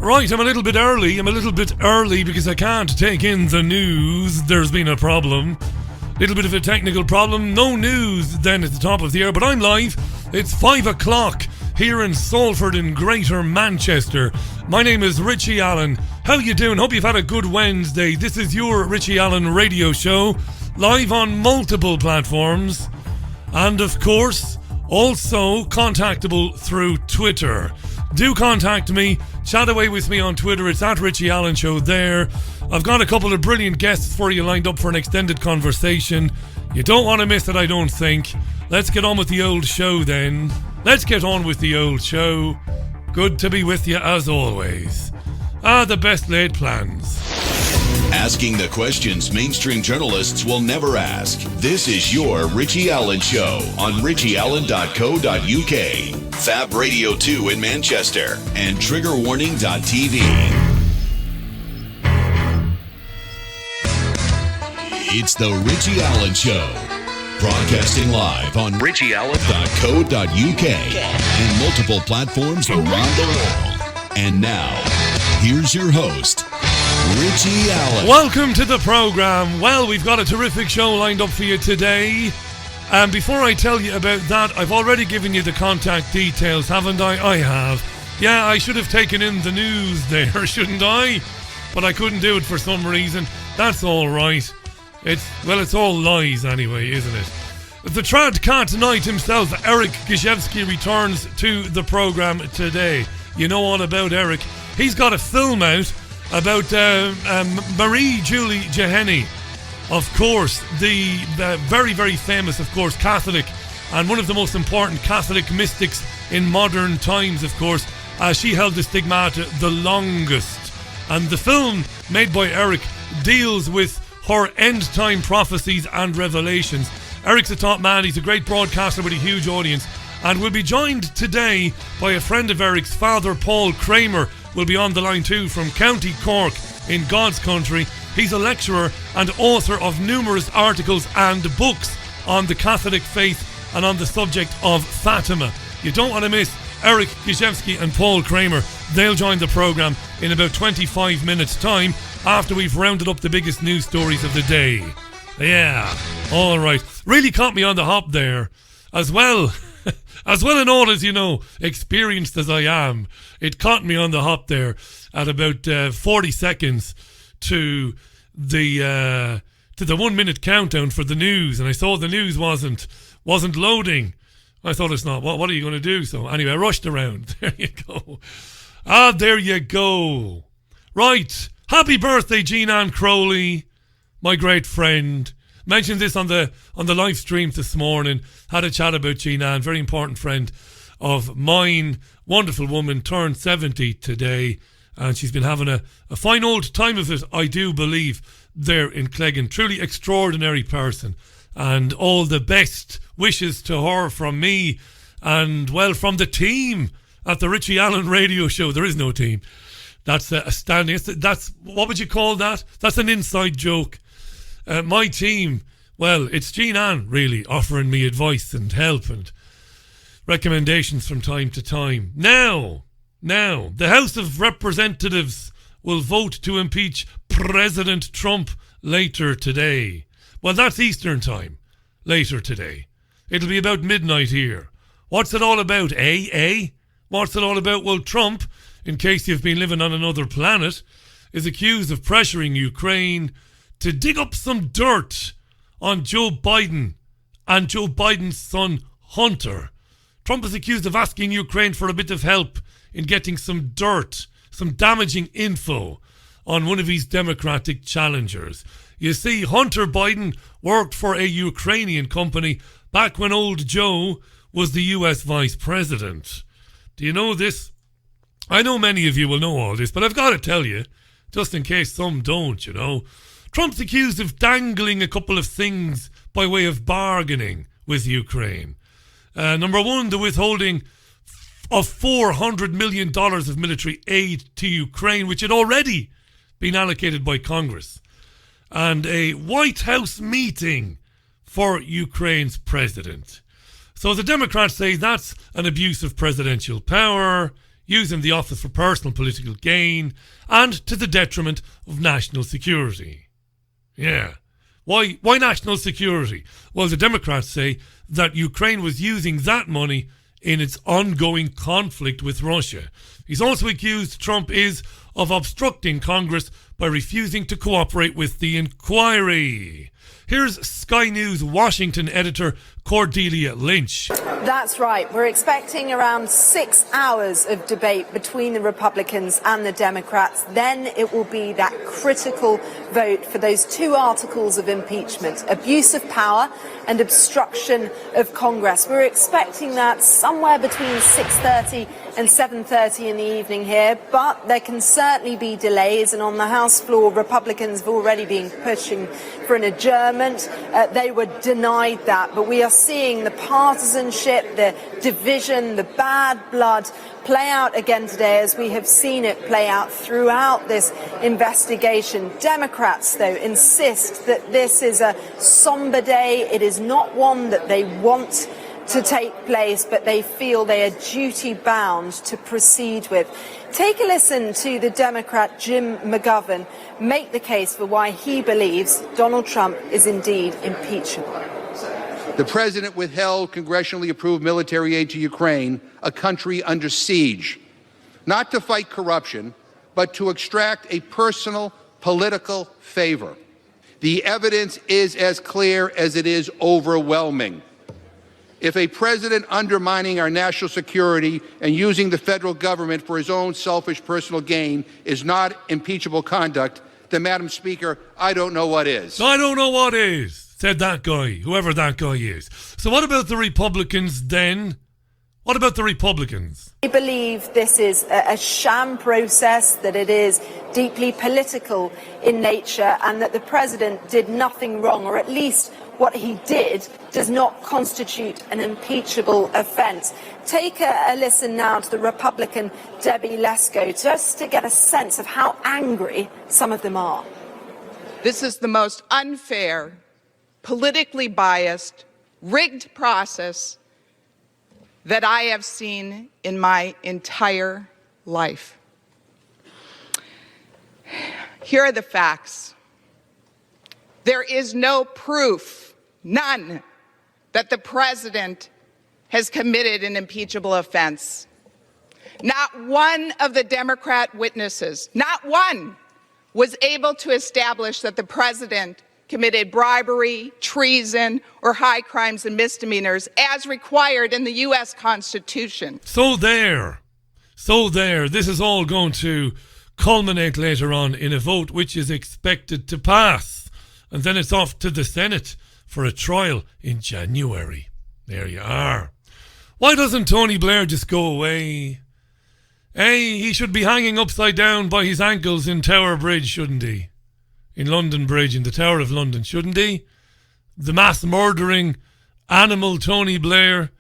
Right, I'm a little bit early because I can't take in the news. There's been a problem. Little bit of a technical problem. No news then at the top of the hour, but I'm live. It's 5 o'clock here in Salford in Greater Manchester. My name is Richie Allen. How you doing? Hope you've had a good Wednesday. This is your Richie Allen radio show, live on multiple platforms. And of course, also contactable through Twitter. Do contact me, chat away with me on Twitter. It's at Richie Allen Show there. I've got a couple of brilliant guests for you lined up for an extended conversation. You don't want to miss it, I don't think. Let's get on with the old show then. Let's get on with the old show. Good to be with you as always. The best laid plans. Asking the questions mainstream journalists will never ask. This is your Richie Allen Show on richieallen.co.uk, Fab Radio 2 in Manchester, and triggerwarning.tv. It's the Richie Allen Show, broadcasting live on richieallen.co.uk and multiple platforms around the world. And now, here's your host, Richie Allen. Welcome to the program. Well, we've got a terrific show lined up for you today. And before I tell you about that, I've already given you the contact details, haven't I? I have. Yeah, I should have taken in the news there, shouldn't I? But I couldn't do it for some reason. That's all right. It's all lies anyway, isn't it? The trad cat knight himself, Eric Gajewski, returns to the program today. You know all about Eric. He's got a film out about Marie-Julie Jahenny, of course, the very, very famous, of course, Catholic, and one of the most important Catholic mystics in modern times, of course. She held the stigmata the longest. And the film, made by Eric, deals with her end-time prophecies and revelations. Eric's a top man. He's a great broadcaster with a huge audience. And we'll be joined today by a friend of Eric's, Father Paul Kramer, will be on the line too, from County Cork in God's country. He's a lecturer and author of numerous articles and books on the Catholic faith and on the subject of Fatima. You don't want to miss Eric Gajewski and Paul Kramer. They'll join the program in about 25 minutes time after we've rounded up the biggest news stories of the day. Yeah, all right. Really caught me on the hop there as well. As well and all as, you know, experienced as I am, it caught me on the hop there at about 40 seconds to the 1 minute countdown for the news, and I saw the news wasn't loading. I thought, it's not. What are you going to do? So anyway, I rushed around. There you go. There you go. Right. Happy birthday, Jean Ann Crowley, my great friend. Mentioned this on the live stream this morning. Had a chat about Jean Ann, very important friend of mine. Wonderful woman, turned 70 today. And she's been having a fine old time of it, I do believe, there in Clergy. Truly extraordinary person. And all the best wishes to her from me and, well, from the team at the Richie Allen radio show. There is no team. That's a standing. That's what would you call that? That's an inside joke. My team, well, it's Jean Ann really offering me advice and help and recommendations from time to time. Now, the House of Representatives will vote to impeach President Trump later today. Well, that's Eastern time, later today. It'll be about midnight here. What's it all about, eh? What's it all about? Well, Trump, in case you've been living on another planet, is accused of pressuring Ukraine to dig up some dirt on Joe Biden and Joe Biden's son, Hunter. Trump is accused of asking Ukraine for a bit of help in getting some dirt, some damaging info on one of his Democratic challengers. You see, Hunter Biden worked for a Ukrainian company back when old Joe was the US Vice President. Do you know this? I know many of you will know all this, but I've got to tell you, just in case some don't, you know. Trump's accused of dangling a couple of things by way of bargaining with Ukraine. Number one, the withholding of $400 million of military aid to Ukraine, which had already been allocated by Congress. And a White House meeting for Ukraine's president. So the Democrats say that's an abuse of presidential power. using the office for personal political gain and to the detriment of national security. Yeah. Why national security? Well, the Democrats say that Ukraine was using that money in its ongoing conflict with Russia. He's also accused Trump of obstructing Congress by refusing to cooperate with the inquiry. Here's Sky News Washington editor Cordelia Lynch. That's right. We're expecting around 6 hours of debate between the Republicans and the Democrats. Then it will be that critical vote for those two articles of impeachment, abuse of power and obstruction of Congress. We're expecting that somewhere between 6:30 and 7:30 in the evening here, but there can certainly be delays, and on the House floor, Republicans have already been pushing for an adjournment. They were denied that, but we are seeing the partisanship, the division, the bad blood play out again today, as we have seen it play out throughout this investigation. Democrats, though, insist that this is a somber day. It is not one that they want to take place, but they feel they are duty-bound to proceed with. Take a listen to the Democrat Jim McGovern make the case for why he believes Donald Trump is indeed impeachable. The president withheld congressionally approved military aid to Ukraine, a country under siege, not to fight corruption, but to extract a personal political favor. The evidence is as clear as it is overwhelming. If a president undermining our national security and using the federal government for his own selfish personal gain is not impeachable conduct, then, Madam Speaker, I don't know what is. I don't know what is, said that guy, whoever that guy is. So what about the Republicans then? What about the Republicans? I believe this is a sham process, that it is deeply political in nature, and that the president did nothing wrong, or at least what he did does not constitute an impeachable offence. Take a listen now to the Republican Debbie Lesko, just to get a sense of how angry some of them are. This is the most unfair, politically biased, rigged process that I have seen in my entire life. Here are the facts. There is no proof, none, that the president has committed an impeachable offense. Not one of the Democrat witnesses, not one, was able to establish that the president committed bribery, treason, or high crimes and misdemeanors as required in the U.S. Constitution. So there. This is all going to culminate later on in a vote which is expected to pass. And then it's off to the Senate for a trial in January. There you are. Why doesn't Tony Blair just go away? Hey, he should be hanging upside down by his ankles in Tower Bridge, shouldn't he? In London Bridge, in the Tower of London, shouldn't he? The mass murdering animal Tony Blair.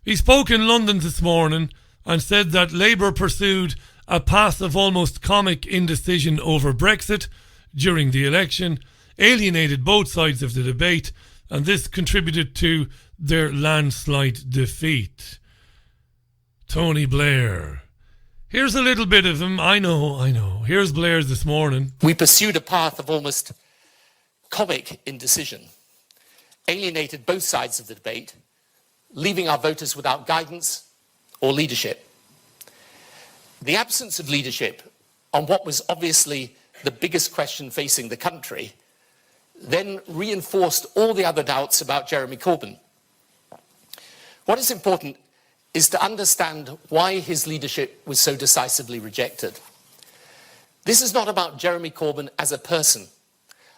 He spoke in London this morning and said that Labour pursued a passive, almost comic indecision over Brexit during the election, alienated both sides of the debate, and this contributed to their landslide defeat. Tony Blair. Here's a little bit of him. I know. Here's Blair's this morning. We pursued a path of almost comic indecision, alienated both sides of the debate, leaving our voters without guidance or leadership. The absence of leadership on what was obviously the biggest question facing the country then reinforced all the other doubts about Jeremy Corbyn. What is important is to understand why his leadership was so decisively rejected. This is not about Jeremy Corbyn as a person.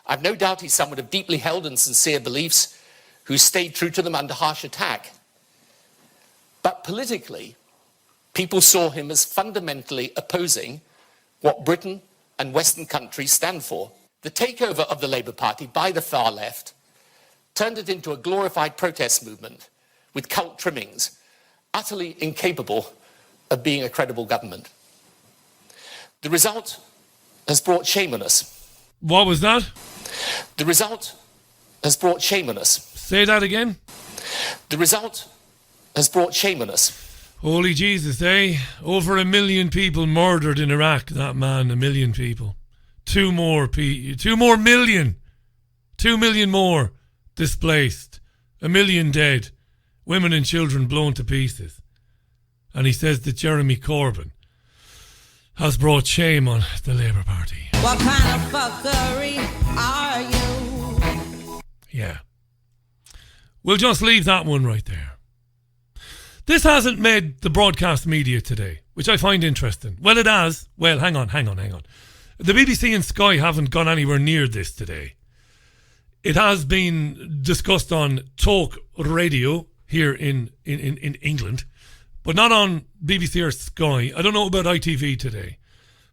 I've no doubt he's someone of deeply held and sincere beliefs who stayed true to them under harsh attack. But politically, people saw him as fundamentally opposing what Britain and Western countries stand for. The takeover of the Labour Party by the far left turned it into a glorified protest movement with cult trimmings, utterly incapable of being a credible government. The result has brought shame on us. What was that? The result has brought shame on us. Say that again. The result has brought shame on us. Holy Jesus, eh? Over 1 million people murdered in Iraq. That man, 1 million people. 2 million. 2 million more displaced. 1 million dead. Women and children blown to pieces. And he says that Jeremy Corbyn has brought shame on the Labour Party. What kind of fuckery are you? Yeah. We'll just leave that one right there. This hasn't made the broadcast media today, which I find interesting. Well, it has. Well, hang on. The BBC and Sky haven't gone anywhere near this today. It has been discussed on talk radio here in England, but not on BBC or Sky. I don't know about ITV today,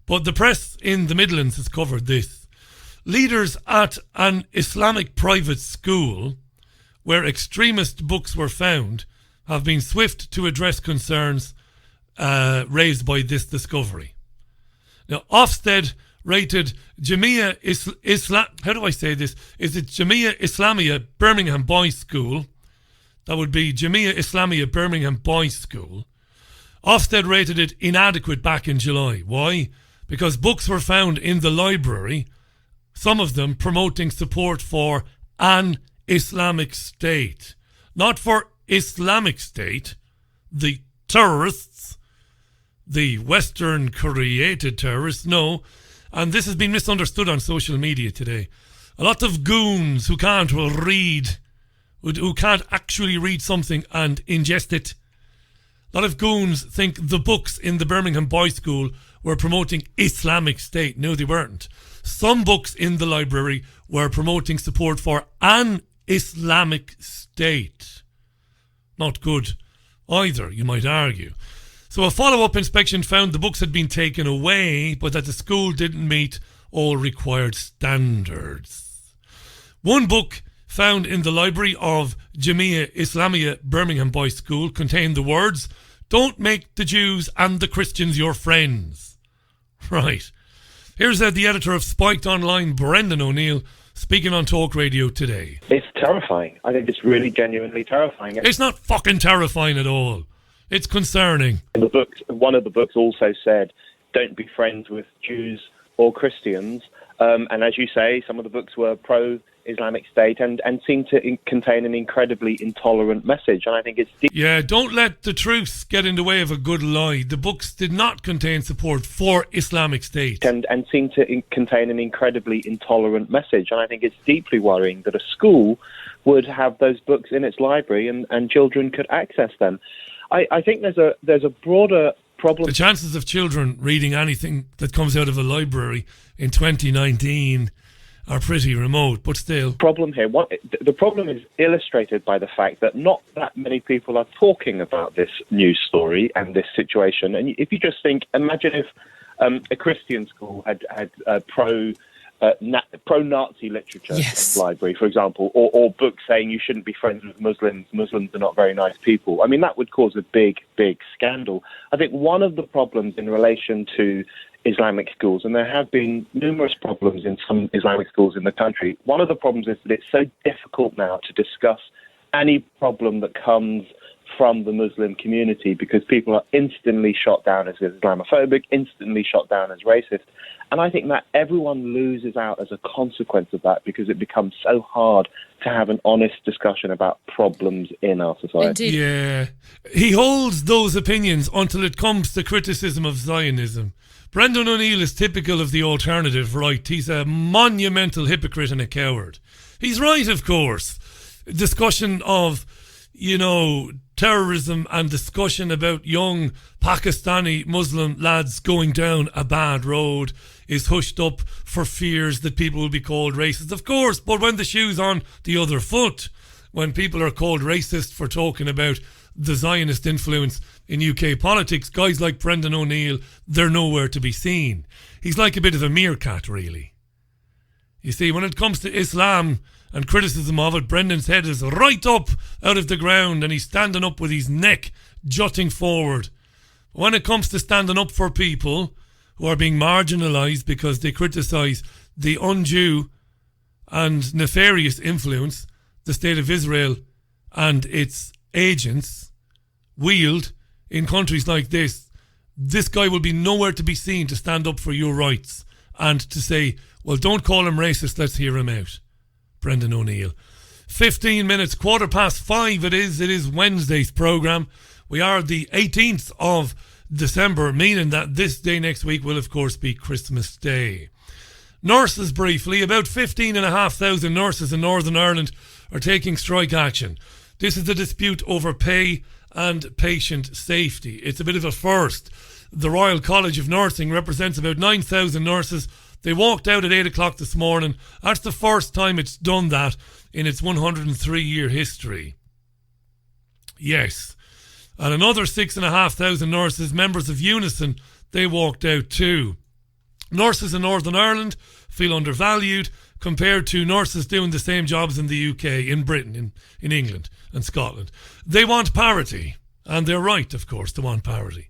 but the press in the Midlands has covered this. Leaders at an Islamic private school where extremist books were found have been swift to address concerns raised by this discovery. Now, Ofsted rated Jamia Islam. How do I say this? Is it Jamia Islamia Birmingham Boys School? That would be Jamia Islamia Birmingham Boys School. Ofsted rated it inadequate back in July. Why? Because books were found in the library, some of them promoting support for an Islamic State. Not for Islamic State, the terrorists, the Western created terrorists, no. And this has been misunderstood on social media today. A lot of goons who can't read, who can't actually read something and ingest it. A lot of goons think the books in the Birmingham Boys School were promoting Islamic State. No, they weren't. Some books in the library were promoting support for an Islamic State. Not good either, you might argue. So a follow-up inspection found the books had been taken away, but that the school didn't meet all required standards. One book found in the library of Jamia Islamia Birmingham Boys School contained the words, "Don't make the Jews and the Christians your friends." Right. Here's the editor of Spiked Online, Brendan O'Neill, speaking on Talk Radio today. It's terrifying. I think it's really genuinely terrifying. It's not fucking terrifying at all. It's concerning. In the book, one of the books also said, don't be friends with Jews or Christians. And as you say, some of the books were pro-Islamic State and seemed to contain an incredibly intolerant message. And I think it's... Yeah, don't let the truth get in the way of a good lie. The books did not contain support for Islamic State. And seemed to contain an incredibly intolerant message. And I think it's deeply worrying that a school would have those books in its library and children could access them. I think there's a broader problem. The chances of children reading anything that comes out of a library in 2019 are pretty remote, but still. Problem here. The problem is illustrated by the fact that not that many people are talking about this news story and this situation. And if you just think, imagine if a Christian school had pro-Nazi literature in the library, for example, or books saying you shouldn't be friends with Muslims. Muslims are not very nice people. I mean, that would cause a big, big scandal. I think one of the problems in relation to Islamic schools, and there have been numerous problems in some Islamic schools in the country, one of the problems is that it's so difficult now to discuss any problem that comes from the Muslim community because people are instantly shot down as Islamophobic, instantly shot down as racist. And I think that everyone loses out as a consequence of that because it becomes so hard to have an honest discussion about problems in our society. Indeed. Yeah. He holds those opinions until it comes to criticism of Zionism. Brendan O'Neill is typical of the alternative right. He's a monumental hypocrite and a coward. He's right, of course. Discussion of, terrorism and discussion about young Pakistani Muslim lads going down a bad road is hushed up for fears that people will be called racist. Of course, but when the shoe's on the other foot, when people are called racist for talking about the Zionist influence in UK politics, guys like Brendan O'Neill, they're nowhere to be seen. He's like a bit of a meerkat, really. You see, when it comes to Islam and criticism of it, Brendan's head is right up out of the ground and he's standing up with his neck jutting forward. When it comes to standing up for people who are being marginalised because they criticise the undue and nefarious influence the State of Israel and its agents wield in countries like this guy will be nowhere to be seen to stand up for your rights and to say, well, don't call him racist, let's hear him out. Brendan O'Neill. 15 minutes, 5:15 it is. It is Wednesday's programme. We are the 18th of December, meaning that this day next week will, of course, be Christmas Day. Nurses, briefly. About 15,500 nurses in Northern Ireland are taking strike action. This is a dispute over pay and patient safety. It's a bit of a first. The Royal College of Nursing represents about 9,000 nurses. They walked out at 8 o'clock this morning. That's the first time it's done that in its 103-year history. Yes. And another 6,500 nurses, members of Unison, they walked out too. Nurses in Northern Ireland feel undervalued compared to nurses doing the same jobs in the UK, in Britain, in England and Scotland. They want parity, and they're right, of course, to want parity.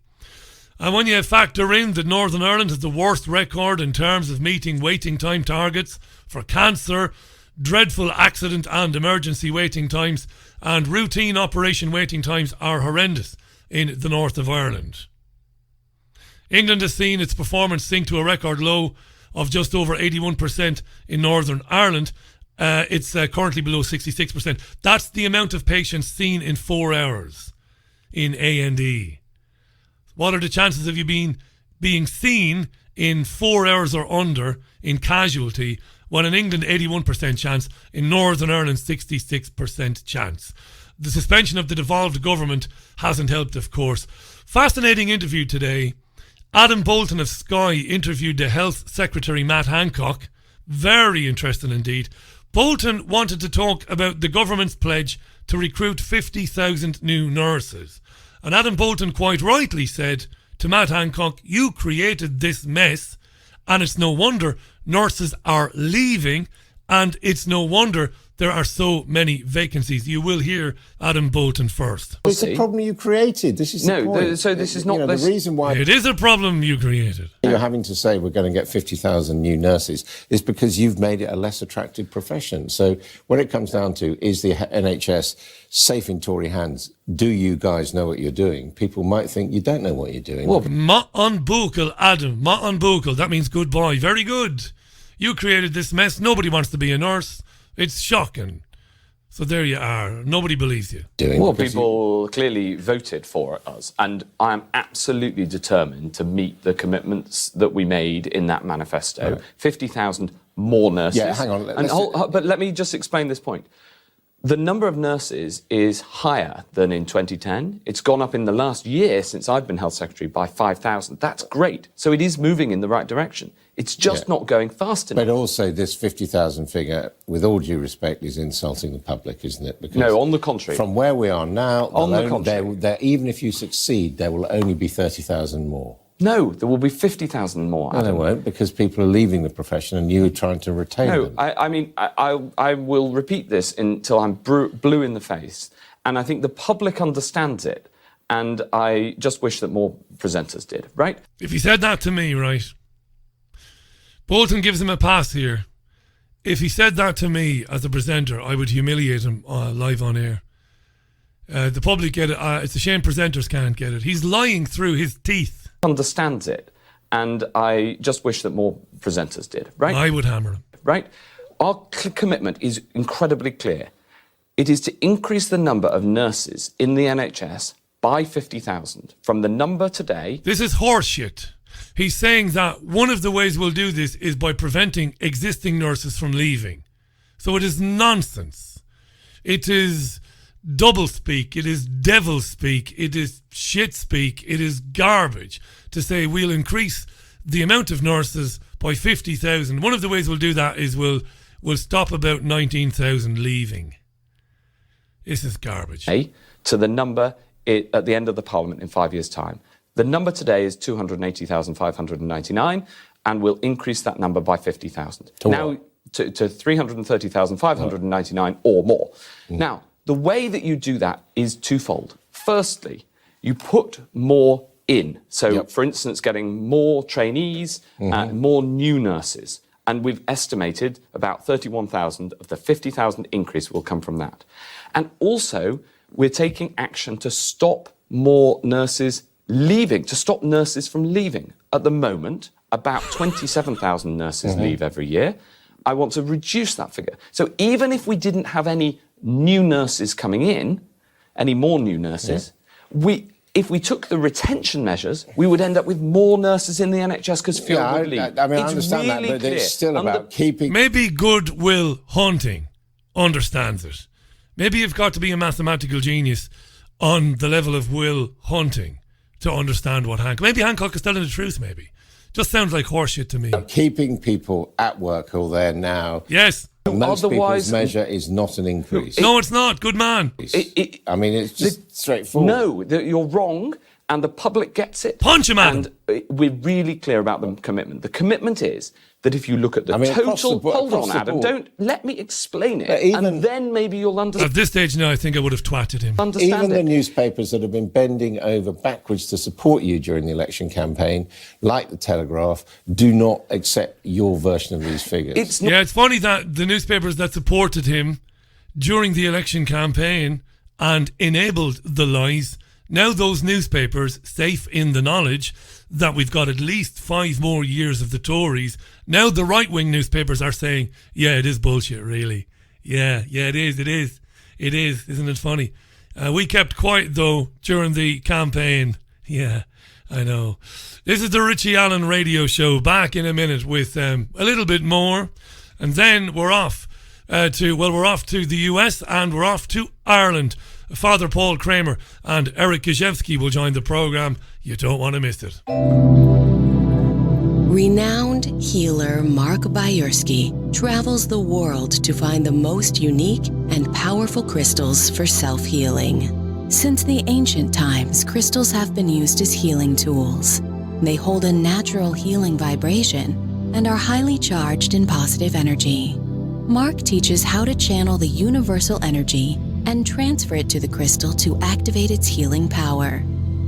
And when you factor in that Northern Ireland has the worst record in terms of meeting waiting time targets for cancer, dreadful accident and emergency waiting times, and routine operation waiting times are horrendous in the north of Ireland. England has seen its performance sink to a record low of just over 81% in Northern Ireland. It's currently below 66%. That's the amount of patients seen in 4 hours in A&E. What are the chances of you being seen in 4 hours or under in casualty, when in England 81% chance, in Northern Ireland 66% chance? The suspension of the devolved government hasn't helped, of course. Fascinating interview today. Adam Bolton of Sky interviewed the Health Secretary Matt Hancock. Very interesting indeed. Bolton wanted to talk about the government's pledge to recruit 50,000 new nurses. And Adam Bolton quite rightly said to Matt Hancock, you created this mess, and it's no wonder nurses are leaving, and it's no wonder there are so many vacancies. You will hear Adam Bolton first. It's a problem you created. This is the point. So this is not the reason why it is a problem you created. You're having to say we're going to get 50,000 new nurses is because you've made it a less attractive profession. So what it comes down to is the NHS safe in Tory hands. Do you guys know what you're doing? People might think you don't know what you're doing. Well, Ma'an Buchel, Adam. Ma'an Buchel. That means goodbye. Very good. You created this mess. Nobody wants to be a nurse. It's shocking. So there you are. Nobody believes you. Well, people clearly voted for us, and I am absolutely determined to meet the commitments that we made in that manifesto. Right. 50,000 more nurses. Yeah, hang on. But let me just explain this point. The number of nurses is higher than in 2010. It's gone up in the last year since I've been Health Secretary by 5,000. That's great. So it is moving in the right direction. It's just not going fast enough. But also this 50,000 figure, with all due respect, is insulting the public, isn't it? Because no, on the contrary. From where we are now, even if you succeed, there will only be 30,000 more. No, there will be 50,000 more. No, there won't, because people are leaving the profession and you are trying to retain them. I will repeat this until I'm blue in the face. And I think the public understands it. And I just wish that more presenters did, right? If he said that to me, right, Bolton gives him a pass here. If he said that to me as a presenter, I would humiliate him live on air. The public get it. It's a shame presenters can't get it. He's lying through his teeth. Understands it, and I just wish that more presenters did, right? I would hammer him. Right? Our commitment is incredibly clear. It is to increase the number of nurses in the NHS by 50,000 from the number today. This is horseshit. He's saying that one of the ways we'll do this is by preventing existing nurses from leaving. So it is nonsense. It is double speak, it is devil speak, it is shit speak, it is garbage to say we'll increase the amount of nurses by 50,000. One of the ways we'll do that is we'll stop about 19,000 leaving. This is garbage. To the number at the end of the Parliament in 5 years' time. The number today is 280,599, and we'll increase that number by 50,000. Now to 330,599 or more. Now, the way that you do that is twofold. Firstly, you put more in. So, for instance, getting more trainees, more new nurses. And we've estimated about 31,000 of the 50,000 increase will come from that. And also, we're taking action to stop more nurses leaving, to stop nurses from leaving. At the moment, about 27,000 nurses leave every year. I want to reduce that figure. So even if we didn't have any new nurses coming in, any more new nurses, if we took the retention measures, we would end up with more nurses in the NHS because fewer would leave. I understand really that, but it's still clear. about keeping... Maybe Goodwill Hunting understands it. Maybe you've got to be a mathematical genius on the level of Will Hunting to understand what maybe Hancock is telling the truth, maybe. Just sounds like horseshit to me. Keeping people at work who are there now. Yes. Most people's measure is not an increase. No, it's not. Good man. It's just straightforward. No, you're wrong, and the public gets it. Punch him, Adam. And we're really clear about the commitment. The commitment is that if you look at the total... Hold on, Adam. Don't let me explain it, and then maybe you'll understand. At this stage now, I think I would have twatted him. Even the newspapers that have been bending over backwards to support you during the election campaign, like the Telegraph, do not accept your version of these figures. It's funny that the newspapers that supported him during the election campaign and enabled the lies, now those newspapers, safe in the knowledge that we've got at least 5 more years of the Tories, now the right-wing newspapers are saying, yeah, it is bullshit, really. Yeah, it is. Isn't it funny? We kept quiet, though, during the campaign. Yeah, I know. This is the Richie Allen Radio Show. Back in a minute with a little bit more. And then we're off to the US and we're off to Ireland. Father Paul Kramer and Eric Gajewski will join the programme. You don't want to miss it. Renowned healer Mark Gajewski travels the world to find the most unique and powerful crystals for self-healing. Since the ancient times, crystals have been used as healing tools. They hold a natural healing vibration and are highly charged in positive energy. Mark teaches how to channel the universal energy and transfer it to the crystal to activate its healing power.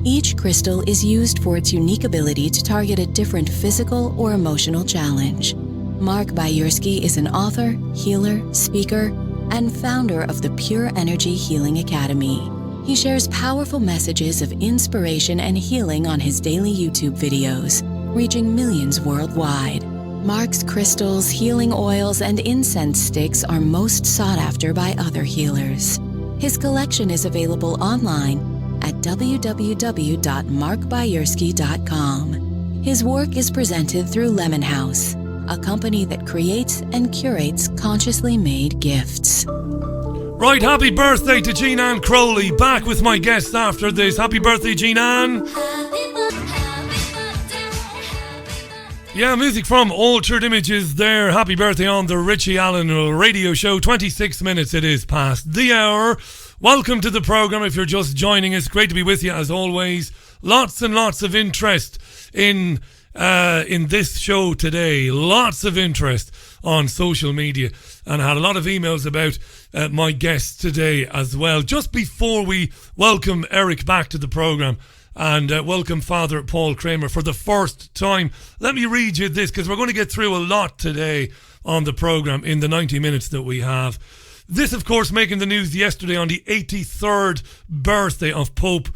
Each crystal is used for its unique ability to target a different physical or emotional challenge. Mark Gajewski is an author, healer, speaker, and founder of the Pure Energy Healing Academy. He shares powerful messages of inspiration and healing on his daily YouTube videos, reaching millions worldwide. Mark's crystals, healing oils, and incense sticks are most sought after by other healers. His collection is available online at www.markgajewski.com. His work is presented through Lemon House, a company that creates and curates consciously made gifts. Right, happy birthday to Jean Ann Crowley. Back with my guests after this. Happy birthday, Jean Ann. Yeah, music from Altered Images there. Happy birthday on the Richie Allen Radio Show. 26 minutes it is past the hour. Welcome to the programme if you're just joining us. Great to be with you as always. Lots and lots of interest in this show today. Lots of interest on social media. And I had a lot of emails about my guests today as well. Just before we welcome Eric back to the programme, and welcome Father Paul Kramer for the first time. Let me read you this, because we're going to get through a lot today on the programme in the 90 minutes that we have. This, of course, making the news yesterday on the 83rd birthday of Pope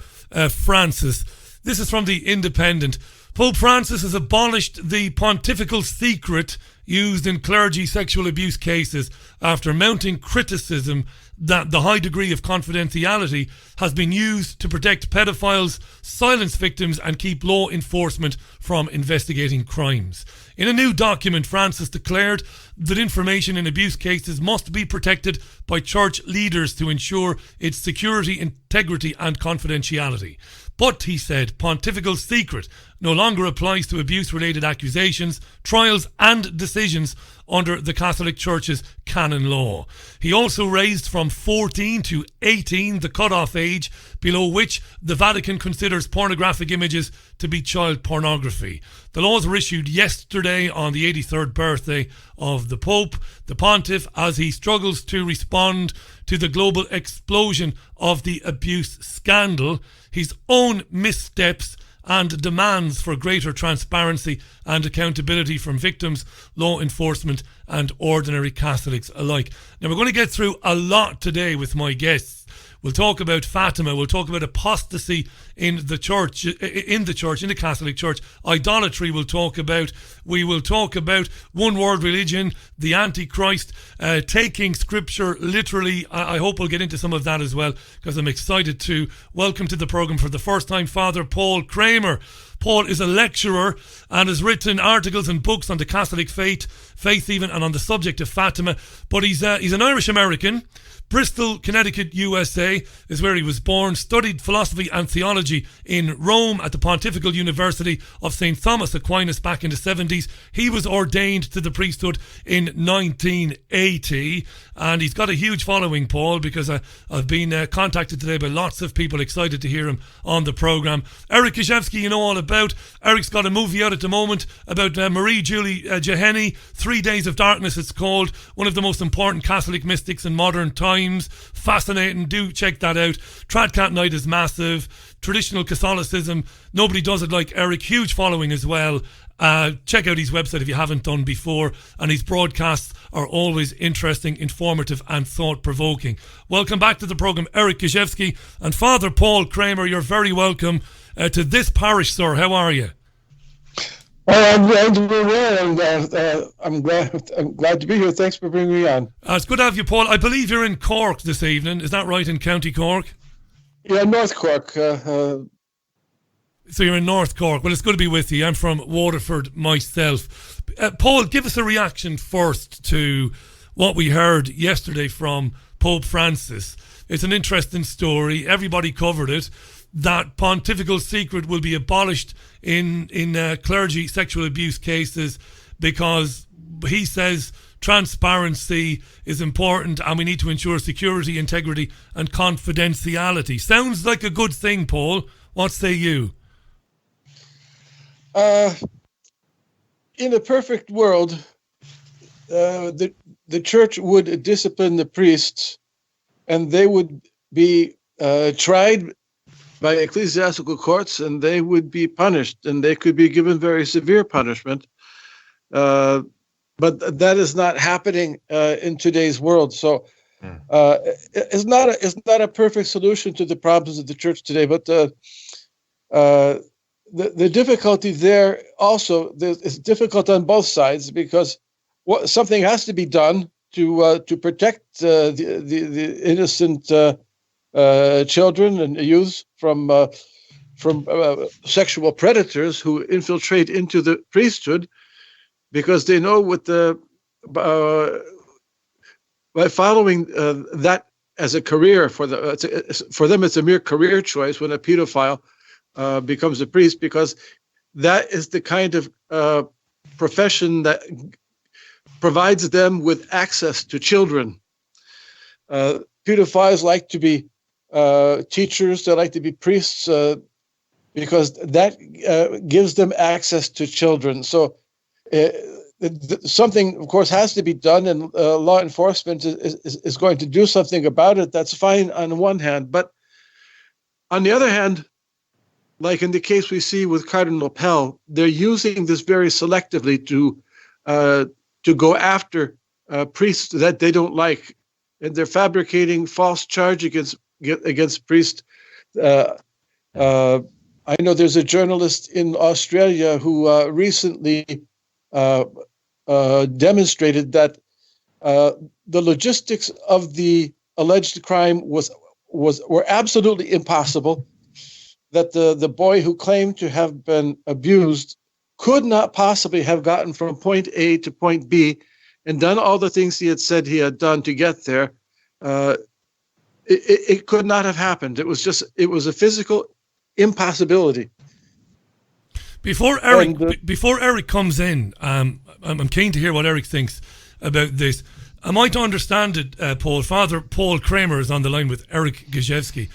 Francis. This is from The Independent. Pope Francis has abolished the pontifical secret used in clergy sexual abuse cases after mounting criticism that the high degree of confidentiality has been used to protect pedophiles, silence victims, and keep law enforcement from investigating crimes. In a new document, Francis declared that information in abuse cases must be protected by church leaders to ensure its security, integrity, and confidentiality. But, he said, pontifical secret no longer applies to abuse-related accusations, trials, and decisions under the Catholic Church's canon law. He also raised from 14 to 18 the cutoff age below which the Vatican considers pornographic images to be child pornography. The laws were issued yesterday on the 83rd birthday of the Pope, the Pontiff, as he struggles to respond to the global explosion of the abuse scandal, his own missteps, and demands for greater transparency and accountability from victims, law enforcement, and ordinary Catholics alike. Now, we're going to get through a lot today with my guests. We'll talk about Fatima. We'll talk about apostasy in the church, in the Catholic Church. Idolatry we'll talk about. We will talk about one world religion, the Antichrist, taking scripture literally. I hope we'll get into some of that as well, because I'm excited to welcome to the program for the first time Father Paul Kramer. Paul is a lecturer and has written articles and books on the Catholic faith even, and on the subject of Fatima. But he's an Irish American. Bristol, Connecticut, USA is where he was born, studied philosophy and theology in Rome at the Pontifical University of St. Thomas Aquinas back in the 70s. He was ordained to the priesthood in 1980, and he's got a huge following, Paul, because I've been contacted today by lots of people excited to hear him on the programme. Eric Gajewski, you know all about. Eric's got a movie out at the moment about Marie Julie Geheny, 3 Days of Darkness it's called, one of the most important Catholic mystics in modern times. Fascinating, do check that out. Tradcat Night is massive. Traditional Catholicism, nobody does it like Eric. Huge following as well. Check out his website if you haven't done before, and his broadcasts are always interesting, informative and thought-provoking. Welcome back to the programme, Eric Gajewski. And Father Paul Kramer, you're very welcome to this parish, sir. How are you? I'm glad to be here. I'm glad to be here. Thanks for bringing me on. It's good to have you, Paul. I believe you're in Cork this evening. Is that right, in County Cork? Yeah, North Cork. So you're in North Cork. Well, it's good to be with you. I'm from Waterford myself. Paul, give us a reaction first to what we heard yesterday from Pope Francis. It's an interesting story. Everybody covered it. That pontifical secret will be abolished in clergy sexual abuse cases, because he says transparency is important and we need to ensure security, integrity and confidentiality. Sounds like a good thing, Paul. What say you? In a perfect world, the church would discipline the priests, and they would be tried by ecclesiastical courts, and they would be punished, and they could be given very severe punishment. But that is not happening in today's world. So it's not a perfect solution to the problems of the church today. But the difficulty there also is difficult on both sides, because something has to be done to protect the innocent children and youth from sexual predators who infiltrate into the priesthood, because they know by following that as a career for them, it's a mere career choice when a pedophile becomes a priest, because that is the kind of profession that provides them with access to children. Pedophiles like to be teachers, they like to be priests, because that gives them access to children. So something, of course, has to be done, and law enforcement is going to do something about it. That's fine on one hand. But on the other hand, like in the case we see with Cardinal Pell, they're using this very selectively to go after priests that they don't like, and they're fabricating false charge against priests. I know there's a journalist in Australia who recently demonstrated that the logistics of the alleged crime were absolutely impossible. That the boy who claimed to have been abused could not possibly have gotten from point A to point B and done all the things he had said he had done to get there. It could not have happened. It was a physical impossibility. Before Eric comes in, I'm keen to hear what Eric thinks about this. Am I to understand it, Paul? Father Paul Kramer is on the line with Eric Gajewski.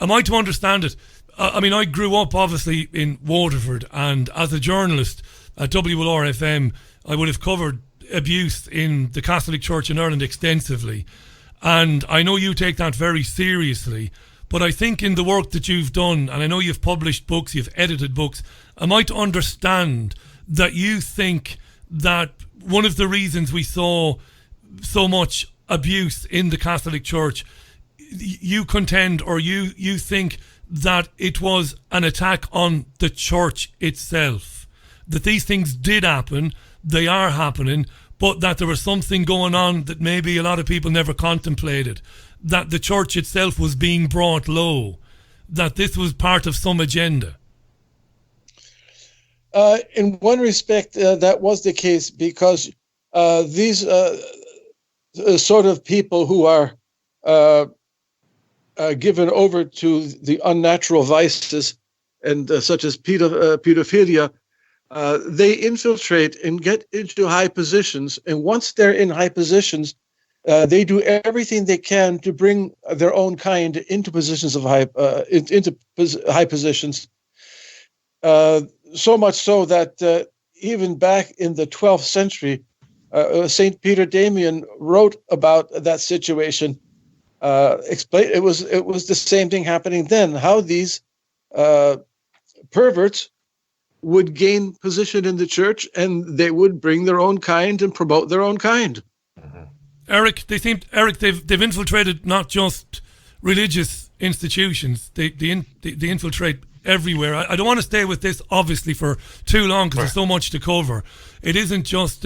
Am I to understand it? I mean, I grew up obviously in Waterford, and as a journalist at WLR-FM, I would have covered abuse in the Catholic Church in Ireland extensively. And I know you take that very seriously, but I think in the work that you've done, and I know you've published books, you've edited books, am I to understand that you think that one of the reasons we saw so much abuse in the Catholic Church you contend, or you think that it was an attack on the church itself, that these things did happen, they are happening, but that there was something going on that maybe a lot of people never contemplated, that the church itself was being brought low, that this was part of some agenda? In one respect, that was the case, because these sort of people who are given over to the unnatural vices, and such as pedophilia, they infiltrate and get into high positions. And once they're in high positions, they do everything they can to bring their own kind into positions of high positions. So much so that even back in the 12th century, Saint Peter Damian wrote about that situation. Explain it was the same thing happening then. How these perverts would gain position in the church, and they would bring their own kind and promote their own kind. Eric, they've infiltrated not just religious institutions. They infiltrate everywhere. I don't want to stay with this obviously for too long, because there's so much to cover. It isn't just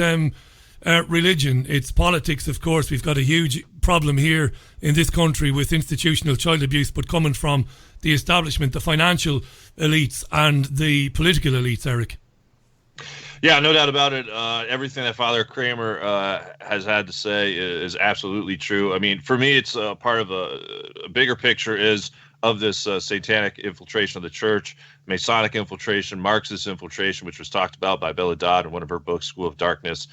religion, it's politics, of course. We've got a huge problem here in this country with institutional child abuse, but coming from the establishment, the financial elites and the political elites, Eric. Yeah, no doubt about it. Everything that Father Kramer has had to say is absolutely true. I mean, for me, it's part of a bigger picture of this satanic infiltration of the church, Masonic infiltration, Marxist infiltration, which was talked about by Bella Dodd in one of her books, School of Darkness,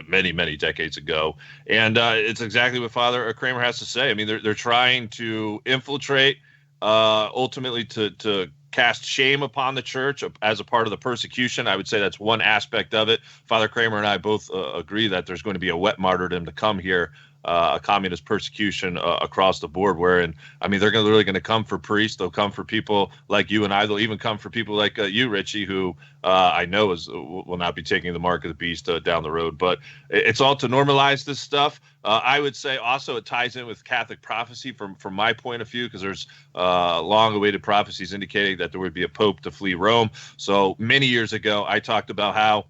many, many decades ago. And it's exactly what Father Kramer has to say. I mean, they're trying to infiltrate, ultimately to cast shame upon the church as a part of the persecution. I would say that's one aspect of it. Father Kramer and I both agree that there's going to be a wet martyrdom to come here, a communist persecution across the board, wherein, I mean, they're really going to come for priests. They'll come for people like you and I. They'll even come for people like you, Richie, who I know will not be taking the mark of the beast down the road. But it's all to normalize this stuff. I would say also it ties in with Catholic prophecy from my point of view, because there's long-awaited prophecies indicating that there would be a pope to flee Rome. So many years ago, I talked about how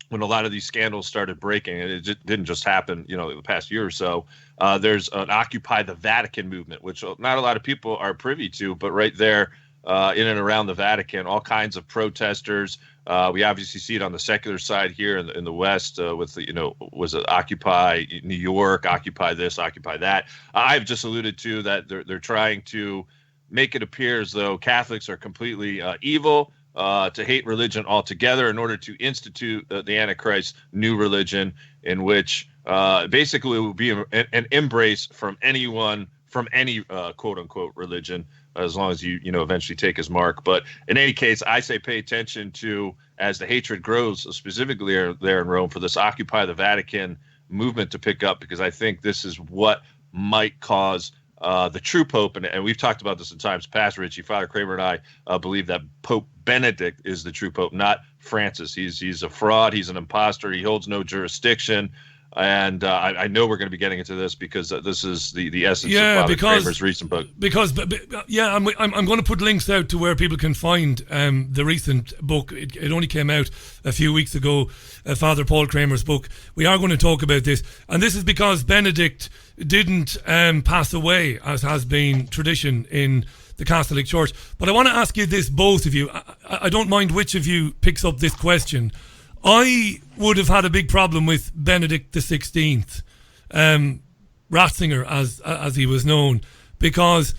when a lot of these scandals started breaking, and it didn't just happen, the past year or so, there's an Occupy the Vatican movement, which not a lot of people are privy to, but right there in and around the Vatican, all kinds of protesters. We obviously see it on the secular side here in the West with was it Occupy New York, Occupy this, Occupy that. I've just alluded to that they're trying to make it appear as though Catholics are completely evil, to hate religion altogether, in order to institute the Antichrist new religion, in which basically it will be an embrace from anyone, from any quote unquote religion, as long as you eventually take his mark. But in any case, I say pay attention to, as the hatred grows, specifically there in Rome, for this Occupy the Vatican movement to pick up, because I think this is what might cause the true Pope, and we've talked about this in times past, Richie. Father Kramer and I believe that Pope Benedict is the true Pope, not Francis. He's a fraud. He's an imposter. He holds no jurisdiction. And I know we're going to be getting into this, because this is the essence of Father Kramer's recent book. I'm going to put links out to where people can find the recent book. It only came out a few weeks ago, Father Paul Kramer's book. We are going to talk about this. And this is because Benedict didn't pass away, as has been tradition in the Catholic Church. But I want to ask you this, both of you. I don't mind which of you picks up this question. I would have had a big problem with Benedict XVI, Ratzinger, as he was known, because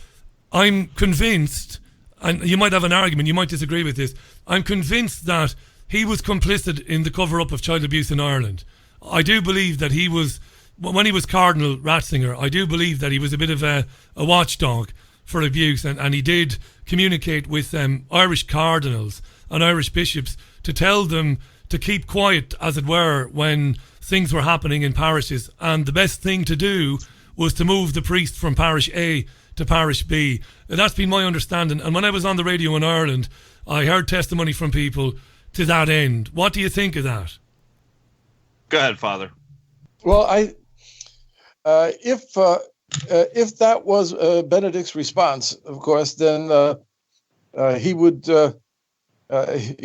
I'm convinced, and you might have an argument, you might disagree with this, I'm convinced that he was complicit in the cover-up of child abuse in Ireland. I do believe that he was, when he was Cardinal Ratzinger, I do believe that he was a bit of a watchdog for abuse, and he did communicate with Irish cardinals and Irish bishops to tell them to keep quiet, as it were, when things were happening in parishes. And the best thing to do was to move the priest from parish A to parish B. That's been my understanding. And when I was on the radio in Ireland, I heard testimony from people to that end. What do you think of that? Go ahead, Father. Well, if if that was Benedict's response, of course, then he would.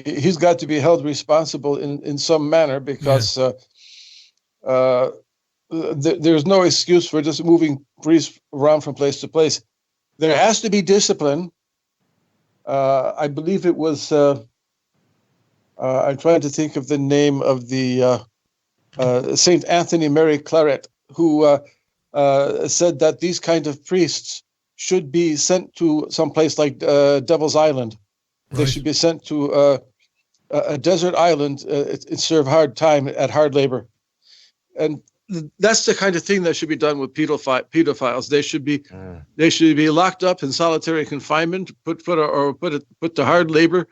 He's got to be held responsible in some manner, because there's no excuse for just moving priests around from place to place. There has to be discipline. I believe it was. I'm trying to think of the name of the Saint Anthony Mary Claret, who said that these kind of priests should be sent to some place like Devil's Island. Right. They should be sent to a desert island and serve hard time at hard labor. And that's the kind of thing that should be done with pedophiles. They should be locked up in solitary confinement, put to hard labor.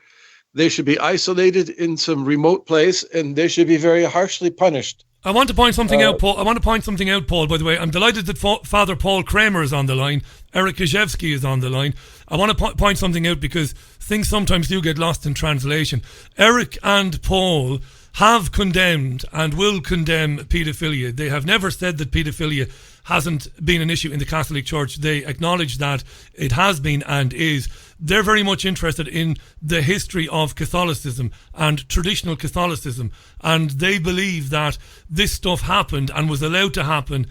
They should be isolated in some remote place, and they should be very harshly punished. I want to point something out, Paul. Paul, by the way. I'm delighted that Father Paul Kramer is on the line. Eric Gajewski is on the line. I want to point something out, because things sometimes do get lost in translation. Eric and Paul have condemned and will condemn paedophilia. They have never said that paedophilia hasn't been an issue in the Catholic Church. They acknowledge that it has been and is. They're very much interested in the history of Catholicism and traditional Catholicism, and they believe that this stuff happened and was allowed to happen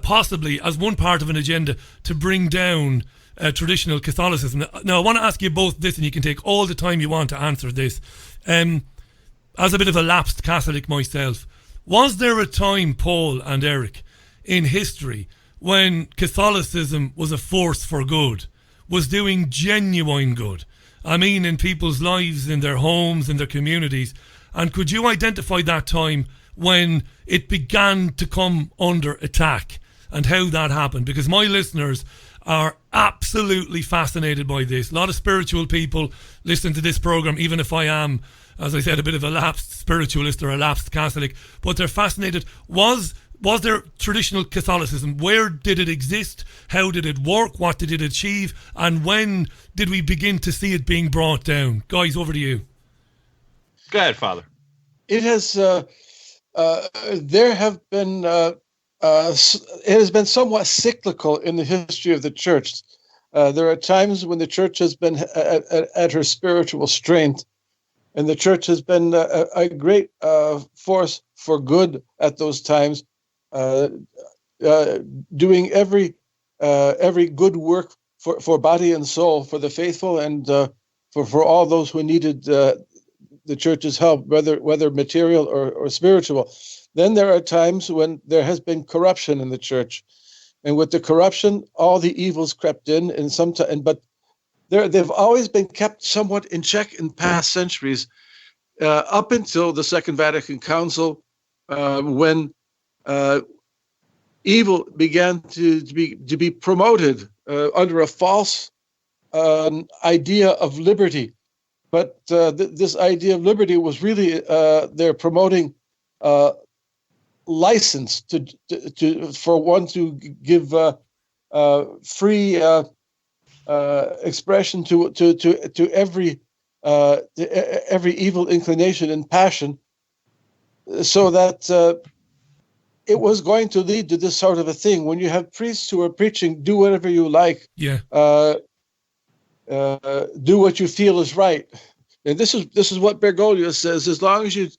possibly as one part of an agenda to bring down traditional Catholicism. Now, I want to ask you both this, and you can take all the time you want to answer this. As a bit of a lapsed Catholic myself, was there a time, Paul and Eric, in history when Catholicism was a force for good, was doing genuine good? I mean, in people's lives, in their homes, in their communities. And could you identify that time when it began to come under attack and how that happened? Because my listeners are absolutely fascinated by this. A lot of spiritual people listen to this program, even if I am, as I said, a bit of a lapsed spiritualist or a lapsed Catholic, but they're fascinated. Was there traditional Catholicism? Where did it exist? How did it work? What did it achieve? And when did we begin to see it being brought down? Guys, over to you. Go ahead, Father. It has. There have been. It has been somewhat cyclical in the history of the church. There are times when the church has been at her spiritual strength, and the church has been a great force for good at those times, doing every good work for body and soul, for the faithful, and for all those who needed the church's help, whether material or spiritual. Then there are times when there has been corruption in the church, and with the corruption, all the evils crept in, but they've always been kept somewhat in check in past centuries, up until the Second Vatican Council, when evil began to be promoted under a false idea of liberty. But this idea of liberty was really they're promoting license for one to give free expression to every evil inclination and passion, so that it was going to lead to this sort of a thing. When you have priests who are preaching, do whatever you like, do what you feel is right, and this is what Bergoglio says: as long as you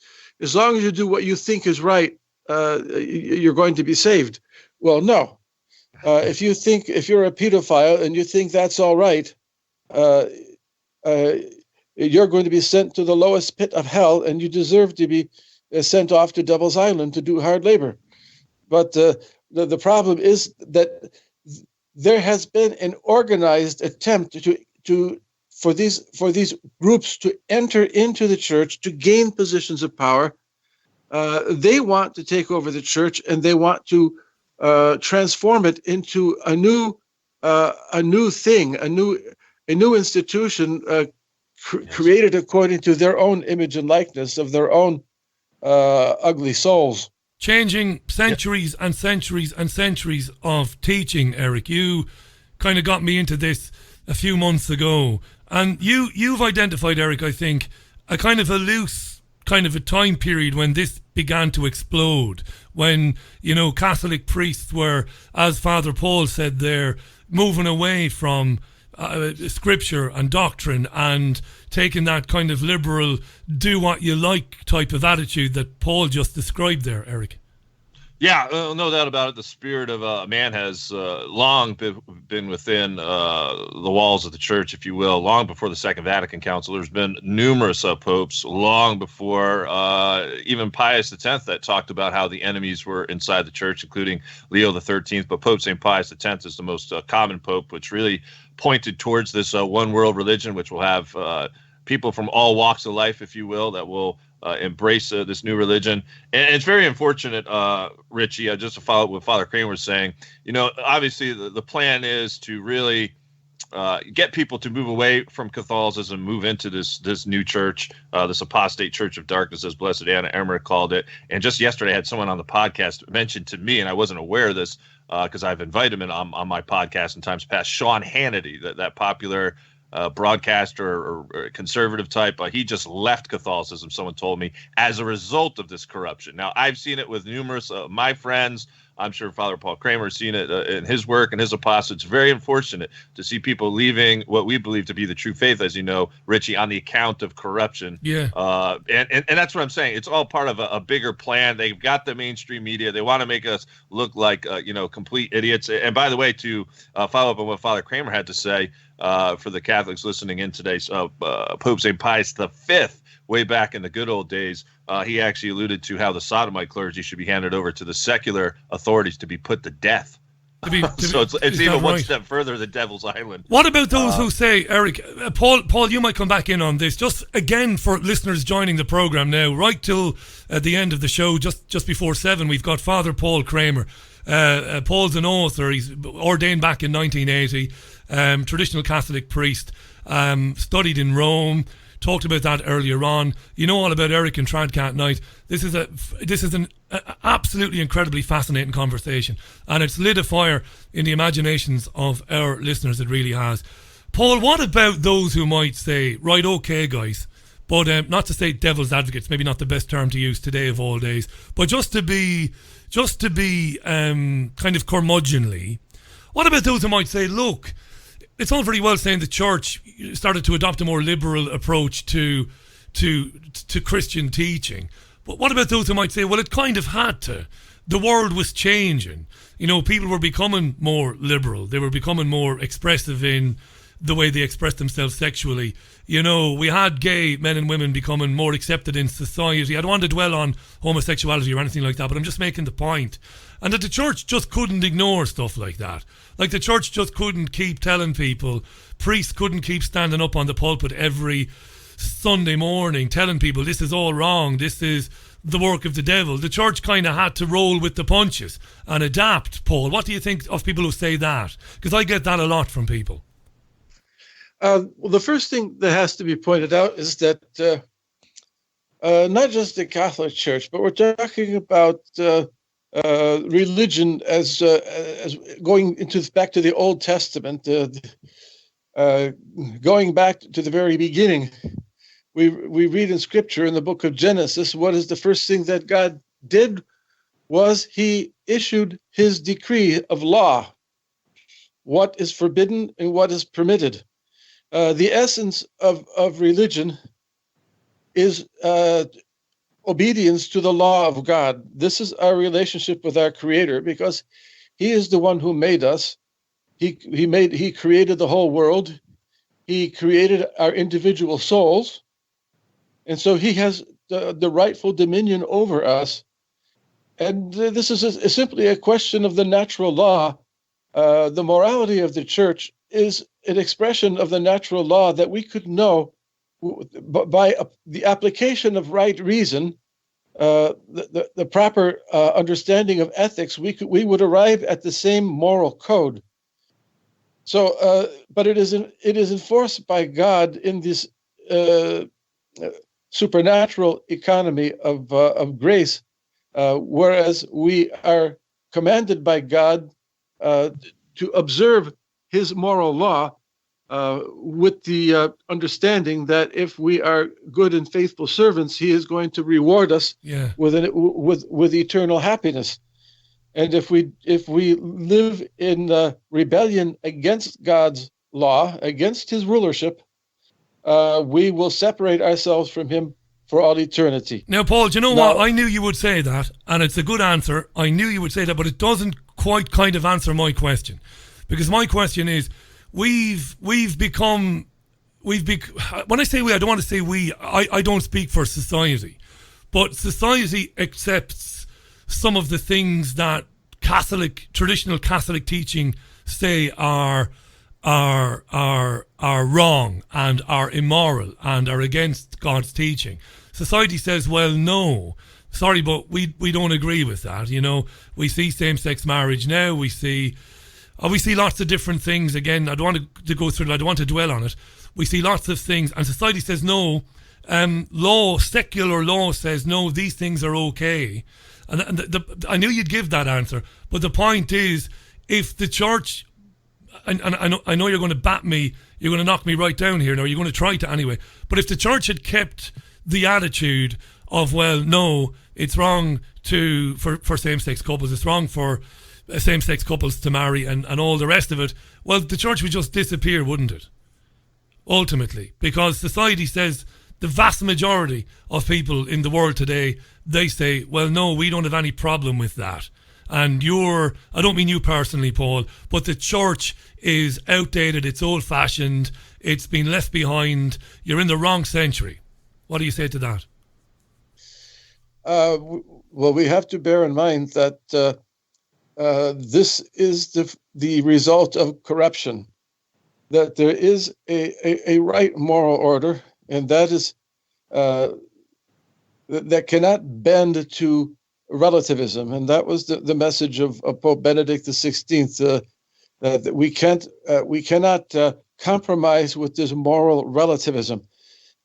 do what you think is right, you're going to be saved. Well, no. If you're a pedophile and you think that's all right, you're going to be sent to the lowest pit of hell, and you deserve to be sent off to Devil's Island to do hard labor. But the problem is that there has been an organized attempt for these groups to enter into the church to gain positions of power. They want to take over the church, and they want to transform it into a new thing, a new institution created according to their own image and likeness of their own ugly souls. Changing centuries and centuries and centuries of teaching, Eric. You kind of got me into this a few months ago, and you've identified, Eric, I think, a kind of a loose kind of a time period when this began to explode, when, Catholic priests were, as Father Paul said there, moving away from scripture and doctrine and taking that kind of liberal, do what you like type of attitude that Paul just described there, Eric. Yeah, no doubt about it. The spirit of man has long been within the walls of the church, if you will, long before the Second Vatican Council. There's been numerous popes long before even Pius X that talked about how the enemies were inside the church, including Leo XIII. But Pope St. Pius X is the most common pope, which really pointed towards this one world religion, which will have people from all walks of life, if you will, that will embrace this new religion. And it's very unfortunate, Richie, just to follow up what Father Kramer was saying, obviously the plan is to really get people to move away from Catholicism, move into this new church, this apostate church of darkness, as Blessed Anna Emmerich called it. And just yesterday I had someone on the podcast mention to me, and I wasn't aware of this because I've invited him on my podcast in times past, Sean Hannity, that popular broadcaster or conservative type. He just left Catholicism, someone told me, as a result of this corruption. Now, I've seen it with numerous of my friends. I'm sure Father Paul Kramer has seen it in his work and his apostles. It's very unfortunate to see people leaving what we believe to be the true faith, as you know, Richie, on the account of corruption. Yeah. And that's what I'm saying. It's all part of a bigger plan. They've got the mainstream media. They want to make us look like, complete idiots. And by the way, to follow up on what Father Kramer had to say, for the Catholics listening in today, Pope St. Pius V, way back in the good old days, he actually alluded to how the sodomite clergy should be handed over to the secular authorities to be put to death. So it's even one step further than Devil's Island. What about those who say, Eric, Paul, you might come back in on this, just again for listeners joining the program now, right till the end of the show, just before 7, we've got Father Paul Kramer. Paul's an author. He's ordained back in 1980, traditional Catholic priest, studied in Rome. Talked about that earlier on. You know all about Eric and Tradcat Night. This is an absolutely incredibly fascinating conversation, and it's lit a fire in the imaginations of our listeners. It really has. Paul, what about those who might say, right, okay, guys, but not to say devil's advocates, maybe not the best term to use today of all days, but just to be kind of curmudgeonly. What about those who might say, look, it's all very well saying the church started to adopt a more liberal approach to Christian teaching. But what about those who might say, well, it kind of had to. The world was changing. People were becoming more liberal. They were becoming more expressive in the way they expressed themselves sexually. We had gay men and women becoming more accepted in society. I don't want to dwell on homosexuality or anything like that, but I'm just making the point. And that the church just couldn't ignore stuff like that. Like the church just couldn't keep telling people, priests couldn't keep standing up on the pulpit every Sunday morning telling people this is all wrong, this is the work of the devil. The church kind of had to roll with the punches and adapt. Paul, what do you think of people who say that? Because I get that a lot from people. Well, the first thing that has to be pointed out is that not just the Catholic Church, but we're talking about religion as going back to the Old Testament, going back to the very beginning. We read in Scripture in the book of Genesis, what is the first thing that God did was he issued his decree of law, what is forbidden and what is permitted. The essence of religion is obedience to the law of God. This is our relationship with our Creator, because he is the one who made us. He created the whole world. He created our individual souls. And so he has the rightful dominion over us. And this is simply a question of the natural law. The morality of the church is an expression of the natural law that we could know by the application of right reason, the proper understanding of ethics. We would arrive at the same moral code. So, but it is enforced by God in this supernatural economy of grace, whereas we are commanded by God to observe his moral law with the understanding that if we are good and faithful servants, he is going to reward us with eternal happiness. And if we live in rebellion against God's law, against his rulership, we will separate ourselves from him for all eternity. Now, Paul, do you know what? I knew you would say that, and it's a good answer. I knew you would say that, but it doesn't quite kind of answer my question. Because my question is, we've become, when I say we, I don't want to say we, I don't speak for society, but society accepts some of the things that traditional Catholic teaching say are wrong and are immoral and are against God's teaching. Society says, well, no, sorry, but we don't agree with that. You know, we see same-sex marriage now. We see lots of different things. Again, I don't want to go through it. I don't want to dwell on it. We see lots of things, and society says no. Secular law says no. These things are okay. And I knew you'd give that answer, but the point is, if the church, and I know you're going to bat me, you're going to knock me right down here. Now you're going to try to anyway. But if the church had kept the attitude of, well, no, it's wrong for same-sex couples, it's wrong for same-sex couples to marry and all the rest of it, well, the church would just disappear, wouldn't it? Ultimately, because society says, the vast majority of people in the world today, they say, well, no, we don't have any problem with that. And I don't mean you personally, Paul, but the church is outdated, it's old-fashioned, it's been left behind, you're in the wrong century. What do you say to that? Well, we have to bear in mind that this is the result of corruption, that there is a right moral order, and that is that cannot bend to relativism. And that was the message of Pope Benedict XVI, that we cannot compromise with this moral relativism.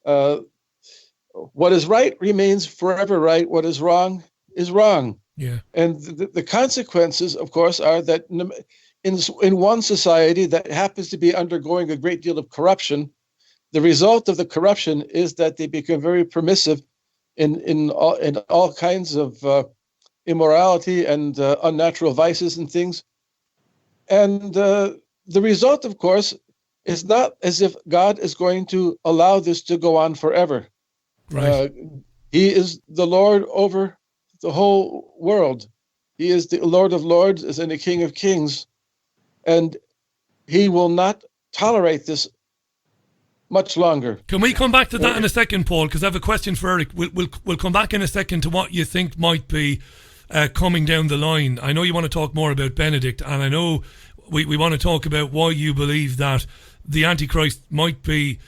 What is right remains forever right. What is wrong is wrong. Yeah. And the consequences, of course, are that in one society that happens to be undergoing a great deal of corruption, the result of the corruption is that they become very permissive in all kinds of immorality and unnatural vices and things. And the result, of course, is not as if God is going to allow this to go on forever. Right. He is the Lord over the whole world. He is the Lord of Lords and the King of Kings. And he will not tolerate this much longer. Can we come back to that in a second, Paul? Because I have a question for Eric. We'll come back in a second to what you think might be coming down the line. I know you want to talk more about Benedict, and I know we want to talk about why you believe that the Antichrist might be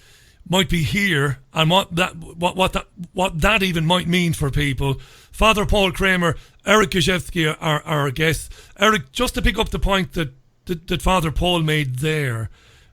here, and what that even might mean for people. Father Paul Kramer, Eric Gajewski are our guests. Eric, just to pick up the point that Father Paul made there,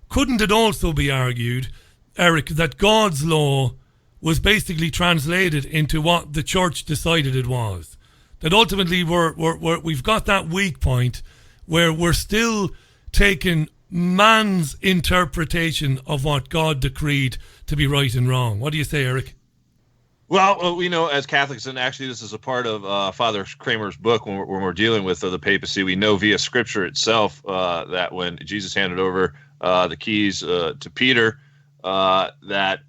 couldn't it also be argued, Eric, that God's law was basically translated into what the church decided it was? That ultimately we've got that weak point where we're still taking man's interpretation of what God decreed to be right and wrong. What do you say, Eric? Well, we know as Catholics, and actually this is a part of Father Kramer's book when we're dealing with the papacy, we know via Scripture itself that when Jesus handed over the keys to Peter, that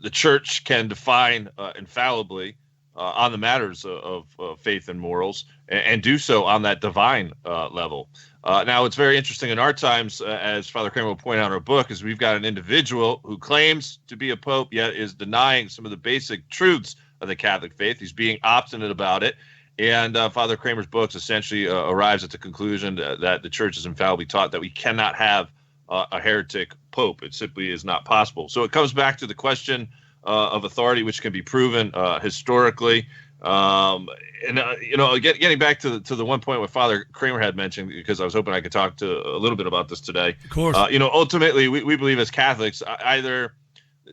the church can define infallibly on the matters of faith and morals, and do so on that divine level. Now, it's very interesting in our times, as Father Kramer will point out in our book, is we've got an individual who claims to be a pope, yet is denying some of the basic truths of the Catholic faith. He's being obstinate about it. And Father Kramer's books essentially arrives at the conclusion that the church is infallibly taught that we cannot have a heretic pope. It simply is not possible. So it comes back to the question of authority, which can be proven historically. Getting back to the one point what Father Kramer had mentioned, because I was hoping I could talk to a little bit about this today. Of course. Ultimately, we believe as Catholics, either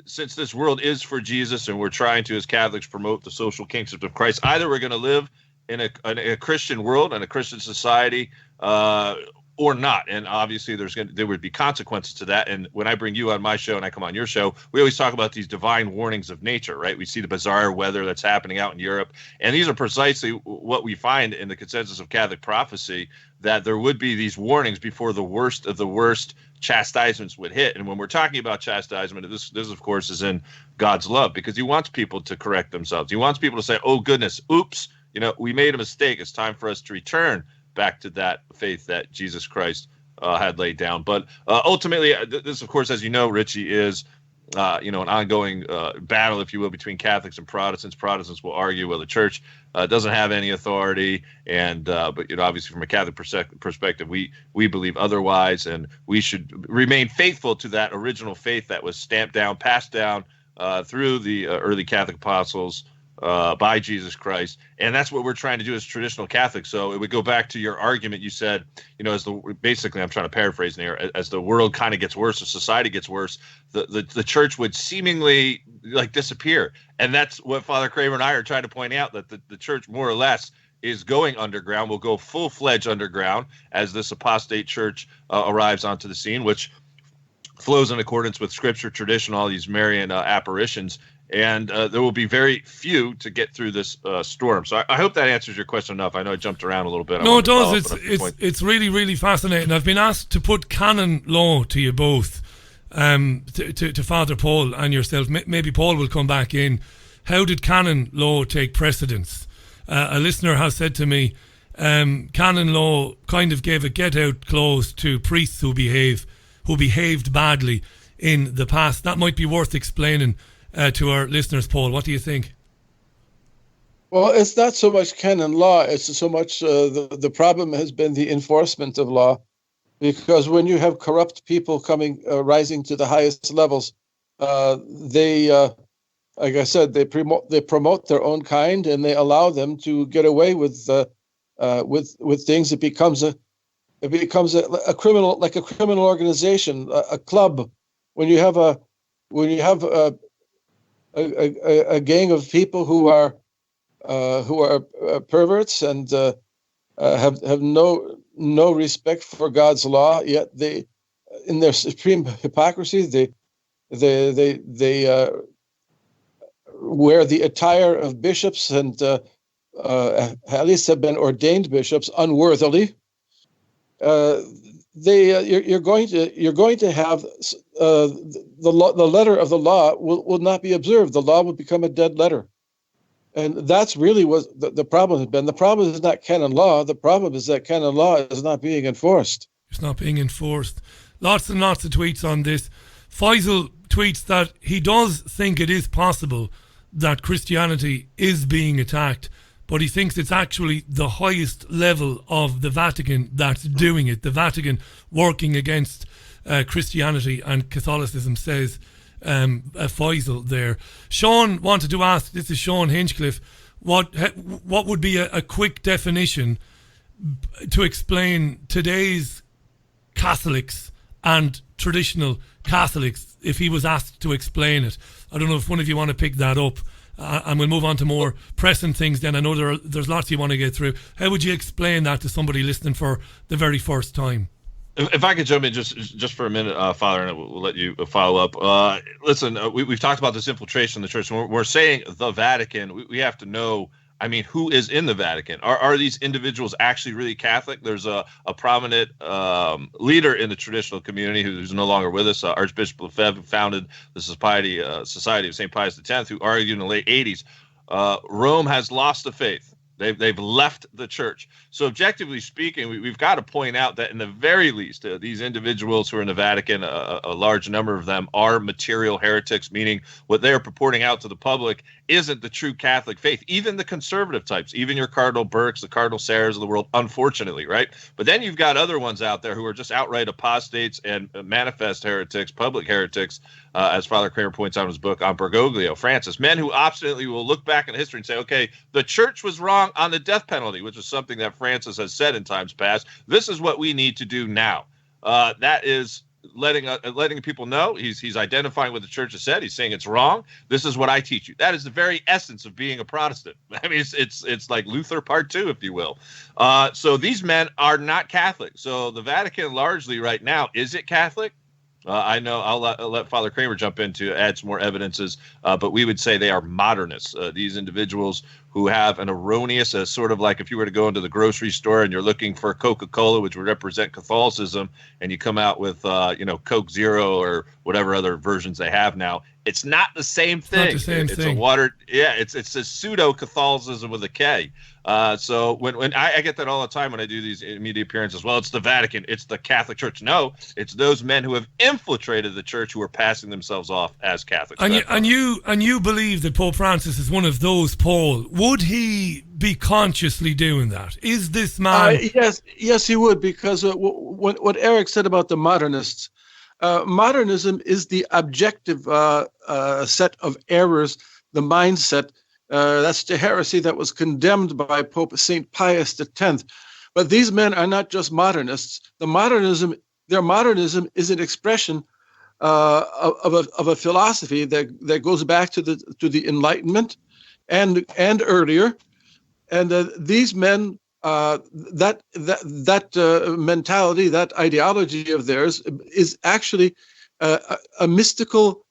since this world is for Jesus and we're trying to, as Catholics, promote the social kingship of Christ, either we're going to live in a Christian world and a Christian society, or not. And obviously there would be consequences to that. And when I bring you on my show and I come on your show, we always talk about these divine warnings of nature, right? We see the bizarre weather that's happening out in Europe. And these are precisely what we find in the consensus of Catholic prophecy, that there would be these warnings before the worst of the worst chastisements would hit. And when we're talking about chastisement, this of course is in God's love, because he wants people to correct themselves. He wants people to say, oh goodness, oops, we made a mistake. It's time for us to return back to that faith that Jesus Christ had laid down. But ultimately, this, of course, as you know, Richie, is an ongoing battle, if you will, between Catholics and Protestants. Protestants will argue, well, the church doesn't have any authority, and but obviously from a Catholic perspective, we believe otherwise, and we should remain faithful to that original faith that was stamped down, passed down through the early Catholic apostles by Jesus Christ. And that's what we're trying to do as traditional Catholics. So it would go back to your argument. You said, basically, I'm trying to paraphrase here, as the world kind of gets worse, or society gets worse, the church would seemingly disappear. And that's what Father Kramer and I are trying to point out, that the church more or less is going underground, will go full-fledged underground as this apostate church arrives onto the scene, which flows in accordance with scripture, tradition, all these Marian apparitions. And there will be very few to get through this storm. So I hope that answers your question enough. I know I jumped around a little bit. No, it does. It's really, really fascinating. I've been asked to put canon law to you both, to Father Paul and yourself. Maybe Paul will come back in. How did canon law take precedence? A listener has said to me, canon law kind of gave a get-out clause to priests who behaved badly in the past. That might be worth explaining to our listeners. Paul, what do you think? Well, it's not so much canon law, it's so much the problem has been the enforcement of law, because when you have corrupt people rising to the highest levels, they like I said, they promote their own kind, and they allow them to get away with things. It becomes a criminal, like a criminal organization, a club. When you have a gang of people who are perverts and have no respect for God's law, yet they, in their supreme hypocrisy, they wear the attire of bishops, and at least have been ordained bishops unworthily. You're going to have the letter of the law will not be observed. The law will become a dead letter, and that's really what the problem has been. The problem is not canon law. The problem is that canon law is not being enforced. It's not being enforced. Lots and lots of tweets on this. Faisal tweets that he does think it is possible that Christianity is being attacked, but he thinks it's actually the highest level of the Vatican that's doing it. The Vatican working against Christianity and Catholicism, says Faisal there. Sean wanted to ask, this is Sean Hinchcliffe, what would be a quick definition to explain today's Catholics and traditional Catholics, if he was asked to explain it? I don't know if one of you want to pick that up, and we'll move on to more pressing things then. I know there's lots you want to get through. How would you explain that to somebody listening for the very first time? If I could jump in just for a minute, Father, and we'll let you follow up. Listen, we've talked about this infiltration in the church. When we're saying the Vatican, we have to know, I mean, who is in the Vatican? Are these individuals actually really Catholic? There's a prominent leader in the traditional community who's no longer with us, Archbishop Lefebvre, who founded the Society of St. Pius X, who argued in the late 80s, Rome has lost the faith. They've left the church. So objectively speaking, we've got to point out that in the very least, these individuals who are in the Vatican, a large number of them are material heretics, meaning what they are purporting out to the public isn't the true Catholic faith. Even the conservative types, even your Cardinal Burkes, the Cardinal Sarahs of the world, unfortunately, right? But then you've got other ones out there who are just outright apostates and manifest heretics, public heretics, as Father Kramer points out in his book on Bergoglio, Francis, men who obstinately will look back in history and say, okay, the church was wrong on the death penalty, which is something that Francis has said in times past. This is what we need to do now. That is letting people know. He's identifying what the church has said. He's saying it's wrong. This is what I teach you. That is the very essence of being a Protestant. I mean, it's like Luther Part 2, if you will. So these men are not Catholic. So the Vatican largely right now, is it Catholic? I know I'll let Father Kramer jump in to add some more evidences, but we would say they are modernists. These individuals who have an erroneous, sort of like if you were to go into the grocery store and you're looking for Coca-Cola, which would represent Catholicism, and you come out with, Coke Zero or whatever other versions they have now. It's not the same thing. It's not the same thing. It's a watered, it's a pseudo-Catholicism with a K. So when I get that all the time when I do these media appearances, well, it's the Vatican, it's the Catholic Church. No, it's those men who have infiltrated the church who are passing themselves off as Catholics. And you believe that Pope Francis is one of those, Paul. Would he be consciously doing that? Is this man? Yes, he would, because what Eric said about the modernists, modernism is the objective set of errors, the mindset. That's the heresy that was condemned by Pope St. Pius X. But these men are not just modernists. Their modernism is an expression of a philosophy that goes back to the Enlightenment and earlier. And these men, that mentality, that ideology of theirs, is actually a mystical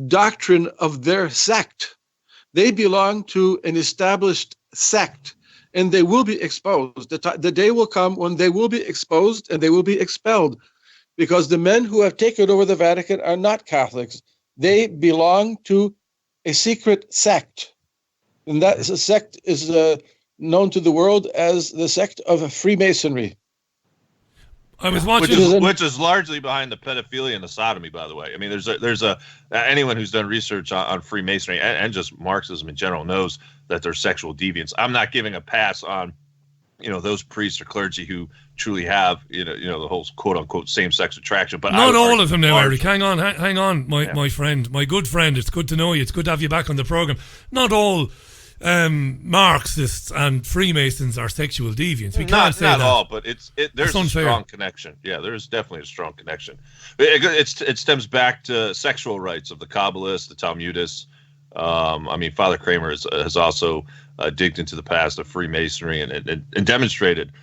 doctrine of their sect. They belong to an established sect, and they will be exposed. The day will come when they will be exposed and they will be expelled, because the men who have taken over the Vatican are not Catholics. They belong to a secret sect, and that sect is known to the world as the sect of Freemasonry. I was watching, which is largely behind the pedophilia and the sodomy, by the way. I mean, there's anyone who's done research on Freemasonry and just Marxism in general knows that they're sexual deviants. I'm not giving a pass on, those priests or clergy who truly have, the whole quote unquote same sex attraction. But not all of them now, Eric. Hang on, my friend, my good friend. It's good to know you. It's good to have you back on the program. Not all Marxists and Freemasons are sexual deviants. We can't say that. Not all, but there's a strong connection. Yeah, there's definitely a strong connection. It stems back to sexual rights of the Kabbalists, the Talmudists. Father Kramer has also digged into the past of Freemasonry and demonstrated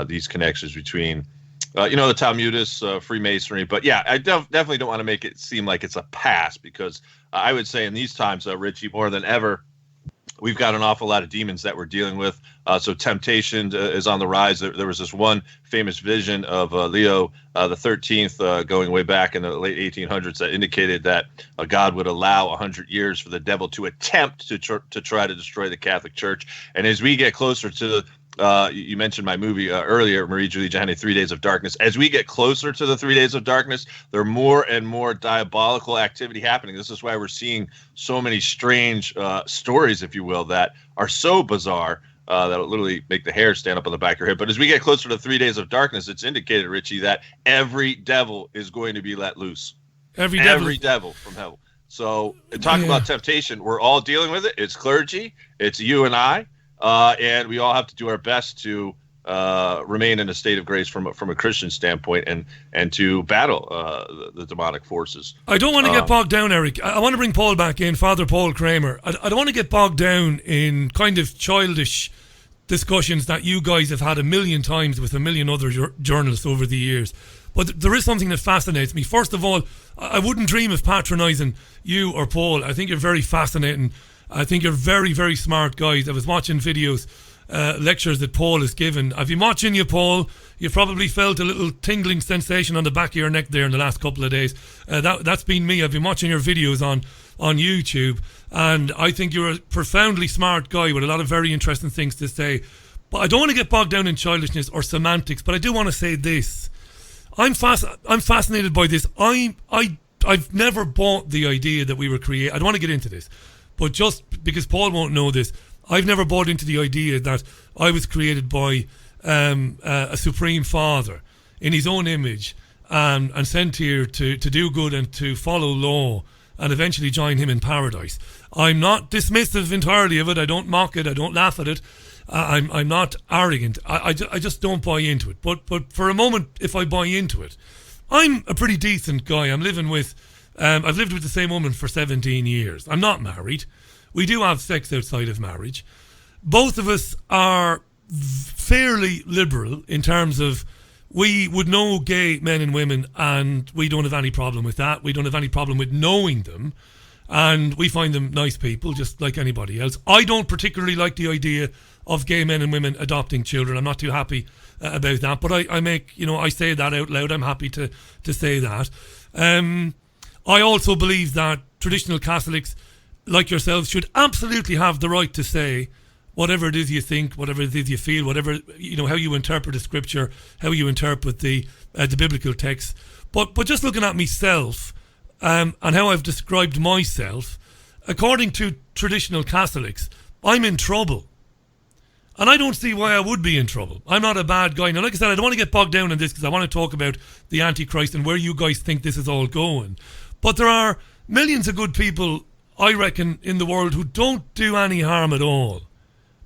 these connections between, the Talmudists, Freemasonry. But yeah, I definitely don't want to make it seem like it's a pass, because I would say in these times, Richie, more than ever, we've got an awful lot of demons that we're dealing with. So temptation is on the rise. There was this one famous vision of Leo the 13th going way back in the late 1800s that indicated that God would allow 100 years for the devil to attempt to try to destroy the Catholic Church. And as we get closer to you mentioned my movie earlier, Marie Julie Jahaney, 3 Days of Darkness. As we get closer to the 3 Days of Darkness, there are more and more diabolical activity happening. This is why we're seeing so many strange stories, if you will, that are so bizarre that'll literally make the hair stand up on the back of your head. But as we get closer to 3 Days of Darkness, it's indicated, Richie, that every devil is going to be let loose. Every devil from hell. So talk about temptation. We're all dealing with it. It's clergy. It's you and I. And we all have to do our best to remain in a state of grace from a Christian standpoint and to battle the demonic forces. I don't want to get bogged down, Eric. I want to bring Paul back in, Father Paul Kramer. I don't want to get bogged down in kind of childish discussions that you guys have had a million times with a million other journalists over the years. But there is something that fascinates me. First of all, I wouldn't dream of patronising you or Paul. I think you're very fascinating. I think you're very, very smart guys. I was watching videos, lectures that Paul has given. I've been watching you, Paul. You've probably felt a little tingling sensation on the back of your neck there in the last couple of days. That's been me. I've been watching your videos on YouTube, and I think you're a profoundly smart guy with a lot of very interesting things to say. But I don't want to get bogged down in childishness or semantics, but I do want to say this. I'm fascinated by this. I've never bought the idea that we were created. I don't want to get into this, but just because Paul won't know this, I've never bought into the idea that I was created by a supreme father in his own image and sent here to do good and to follow law and eventually join him in paradise. I'm not dismissive entirely of it. I don't mock it. I don't laugh at it. I'm not arrogant. I just don't buy into it. But for a moment, if I buy into it, I'm a pretty decent guy. I'm living with, I've lived with the same woman for 17 years. I'm not married. We do have sex outside of marriage. Both of us are fairly liberal in terms of we would know gay men and women, and we don't have any problem with that. We don't have any problem with knowing them, and we find them nice people, just like anybody else. I don't particularly like the idea of gay men and women adopting children. I'm not too happy about that, but I say that out loud. I'm happy to say that. I also believe that traditional Catholics, like yourselves, should absolutely have the right to say whatever it is you think, whatever it is you feel, whatever, how you interpret the scripture, how you interpret the biblical text. But just looking at myself and how I've described myself, according to traditional Catholics, I'm in trouble. And I don't see why I would be in trouble. I'm not a bad guy. Now, like I said, I don't want to get bogged down in this because I want to talk about the Antichrist and where you guys think this is all going. But there are millions of good people, I reckon, in the world who don't do any harm at all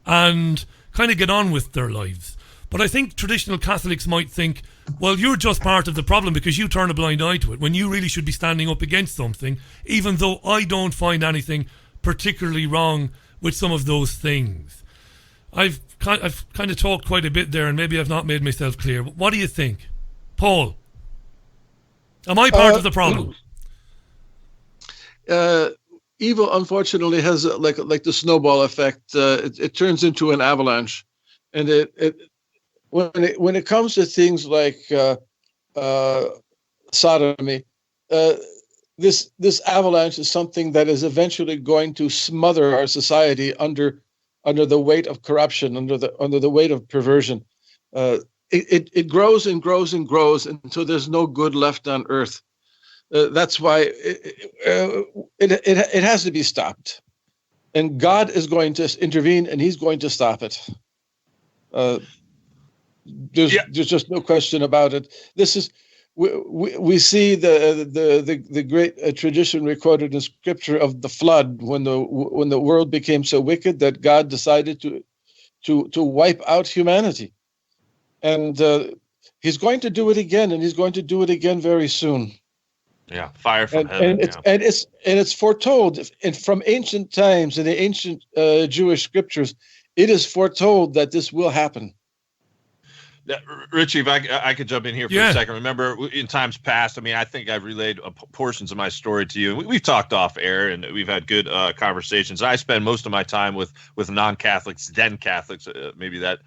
and kind of get on with their lives. But I think traditional Catholics might think, well, you're just part of the problem because you turn a blind eye to it when you really should be standing up against something, even though I don't find anything particularly wrong with some of those things. I've kind of talked quite a bit there, and maybe I've not made myself clear. What do you think? Paul, am I part of the problem? Evil, unfortunately, has like the snowball effect. It turns into an avalanche, and when it comes to things like sodomy, this avalanche is something that is eventually going to smother our society under the weight of corruption, under the weight of perversion. It grows and grows and grows until there's no good left on earth. That's why it has to be stopped, and God is going to intervene, and He's going to stop it. There's just no question about it. This is we see the great tradition recorded in Scripture of the flood when the world became so wicked that God decided to wipe out humanity, and He's going to do it again, and He's going to do it again very soon. Yeah, fire from heaven. It's foretold from ancient times in the ancient Jewish scriptures. It is foretold that this will happen. Richie, if I could jump in here for a second. Remember, in times past, I think I've relayed portions of my story to you. We've talked off air, and we've had good conversations. I spend most of my time with non-Catholics, then Catholics. Maybe that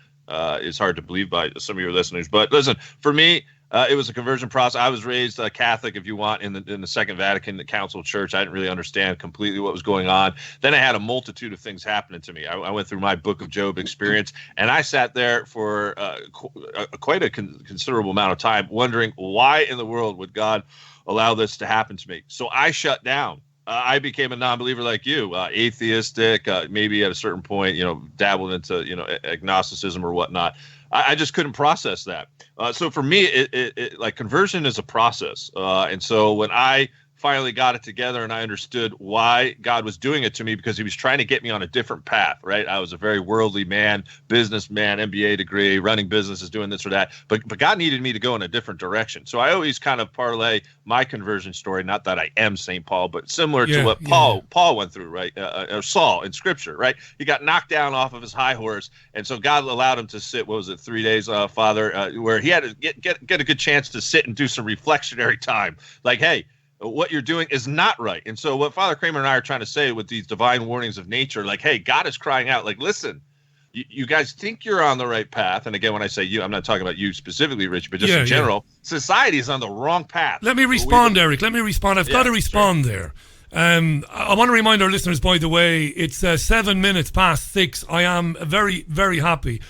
is hard to believe by some of your listeners. But listen, for me, it was a conversion process. I was raised Catholic, if you want, in the Second Vatican, the Council Church. I didn't really understand completely what was going on. Then I had a multitude of things happening to me. I went through my Book of Job experience, and I sat there for quite a considerable amount of time wondering why in the world would God allow this to happen to me. So I shut down. I became a non-believer like you, atheistic, maybe at a certain point, dabbled into, agnosticism or whatnot. I just couldn't process that. So for me, it like conversion is a process. And so when I finally got it together and I understood why God was doing it to me, because He was trying to get me on a different path, right? I was a very worldly man, businessman, MBA degree, running businesses, doing this or that. But God needed me to go in a different direction. So I always kind of parlay my conversion story, not that I am St. Paul, but similar to what Paul went through, right? Or Saul in Scripture, right? He got knocked down off of his high horse. And so God allowed him to sit, 3 days, Father, where he had to get a good chance to sit and do some reflectionary time. Like, hey, what you're doing is not right. And so what Father Kramer and I are trying to say with these divine warnings of nature, like, hey, God is crying out, like, listen, you guys think you're on the right path. And again, when I say you, I'm not talking about you specifically, Rich, but just in general, society is on the wrong path. Let me respond, Eric. Let me respond. I've got to respond there. I want to remind our listeners, by the way, it's 7 minutes past 6. I am very, very happy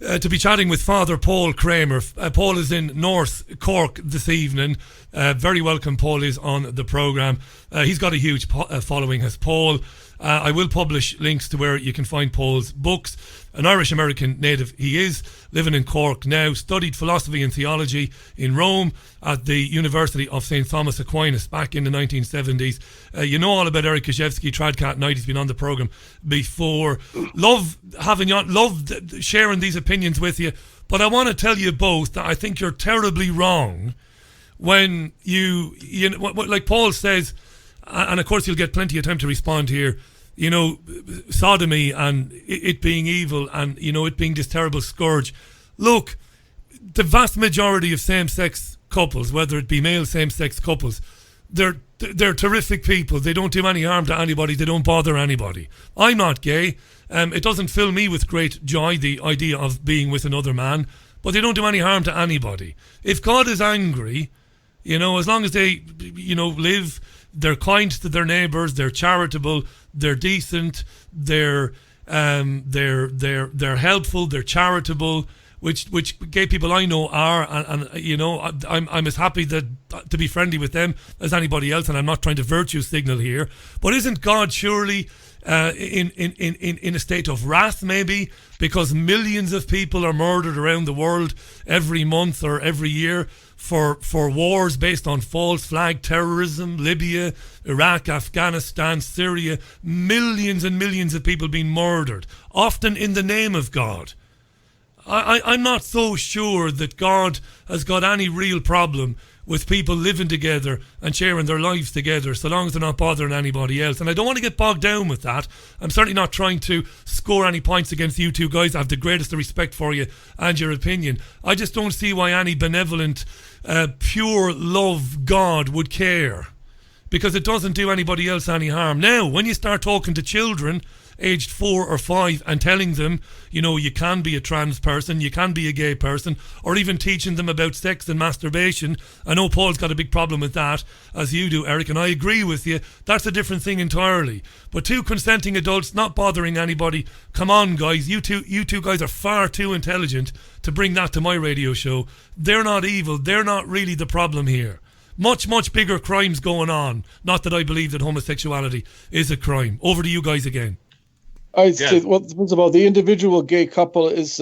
to be chatting with Father Paul Kramer. Paul is in North Cork this evening. Very welcome, Paul is on the programme. He's got a huge following as Paul. I will publish links to where you can find Paul's books. An Irish-American native he is, living in Cork now, studied philosophy and theology in Rome at the University of St. Thomas Aquinas back in the 1970s. You know all about Eric Gajewski, Tradcat Knight. He's been on the programme before. Love having you on, love sharing these opinions with you. But I want to tell you both that I think you're terribly wrong when you know, like Paul says, and of course you'll get plenty of time to respond here, you know, sodomy and it being evil and, you know, it being this terrible scourge. Look, the vast majority of same-sex couples, whether it be male same-sex couples, they're terrific people. They don't do any harm to anybody. They don't bother anybody. I'm not gay. It doesn't fill me with great joy, the idea of being with another man, but they don't do any harm to anybody. If God is angry, you know, as long as they, you know, live, they're kind to their neighbours, they're charitable, they're decent, they're helpful, they're charitable, which gay people I know are, and you know, I'm as happy to be friendly with them as anybody else, and I'm not trying to virtue signal here. But isn't God surely in a state of wrath, maybe, because millions of people are murdered around the world every month or every year for wars based on false flag terrorism, Libya, Iraq, Afghanistan, Syria, millions and millions of people being murdered, often in the name of God. I'm not so sure that God has got any real problem with people living together and sharing their lives together, so long as they're not bothering anybody else. And I don't want to get bogged down with that. I'm certainly not trying to score any points against you two guys. I have the greatest respect for you and your opinion. I just don't see why any benevolent, pure love God would care, because it doesn't do anybody else any harm. Now, when you start talking to children aged 4 or 5 and telling them, you know, you can be a trans person, you can be a gay person, or even teaching them about sex and masturbation. I know Paul's got a big problem with that, as you do, Eric, and I agree with you. That's a different thing entirely. But 2 consenting adults not bothering anybody, come on, guys, you two guys are far too intelligent to bring that to my radio show. They're not evil. They're not really the problem here. Much, much bigger crimes going on. Not that I believe that homosexuality is a crime. Over to you guys again. I'd say, well, first of all, the individual gay couple is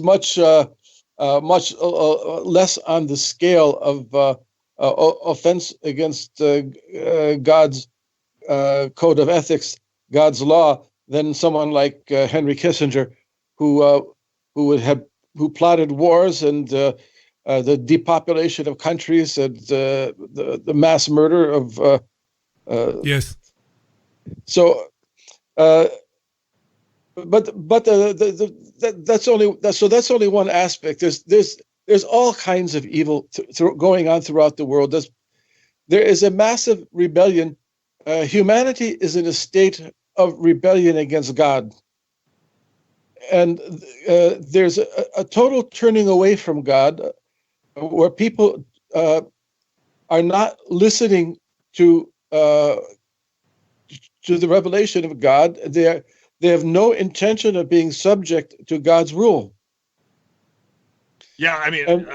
much less on the scale of offense against God's code of ethics, God's law, than someone like Henry Kissinger, who plotted wars and the depopulation of countries and the mass murder of yes. So. But that's only one aspect. There's all kinds of evil going on throughout the world. There is a massive rebellion. Humanity is in a state of rebellion against God, and there's a total turning away from God, where people are not listening to the revelation of God. They have no intention of being subject to God's rule. Yeah, I mean,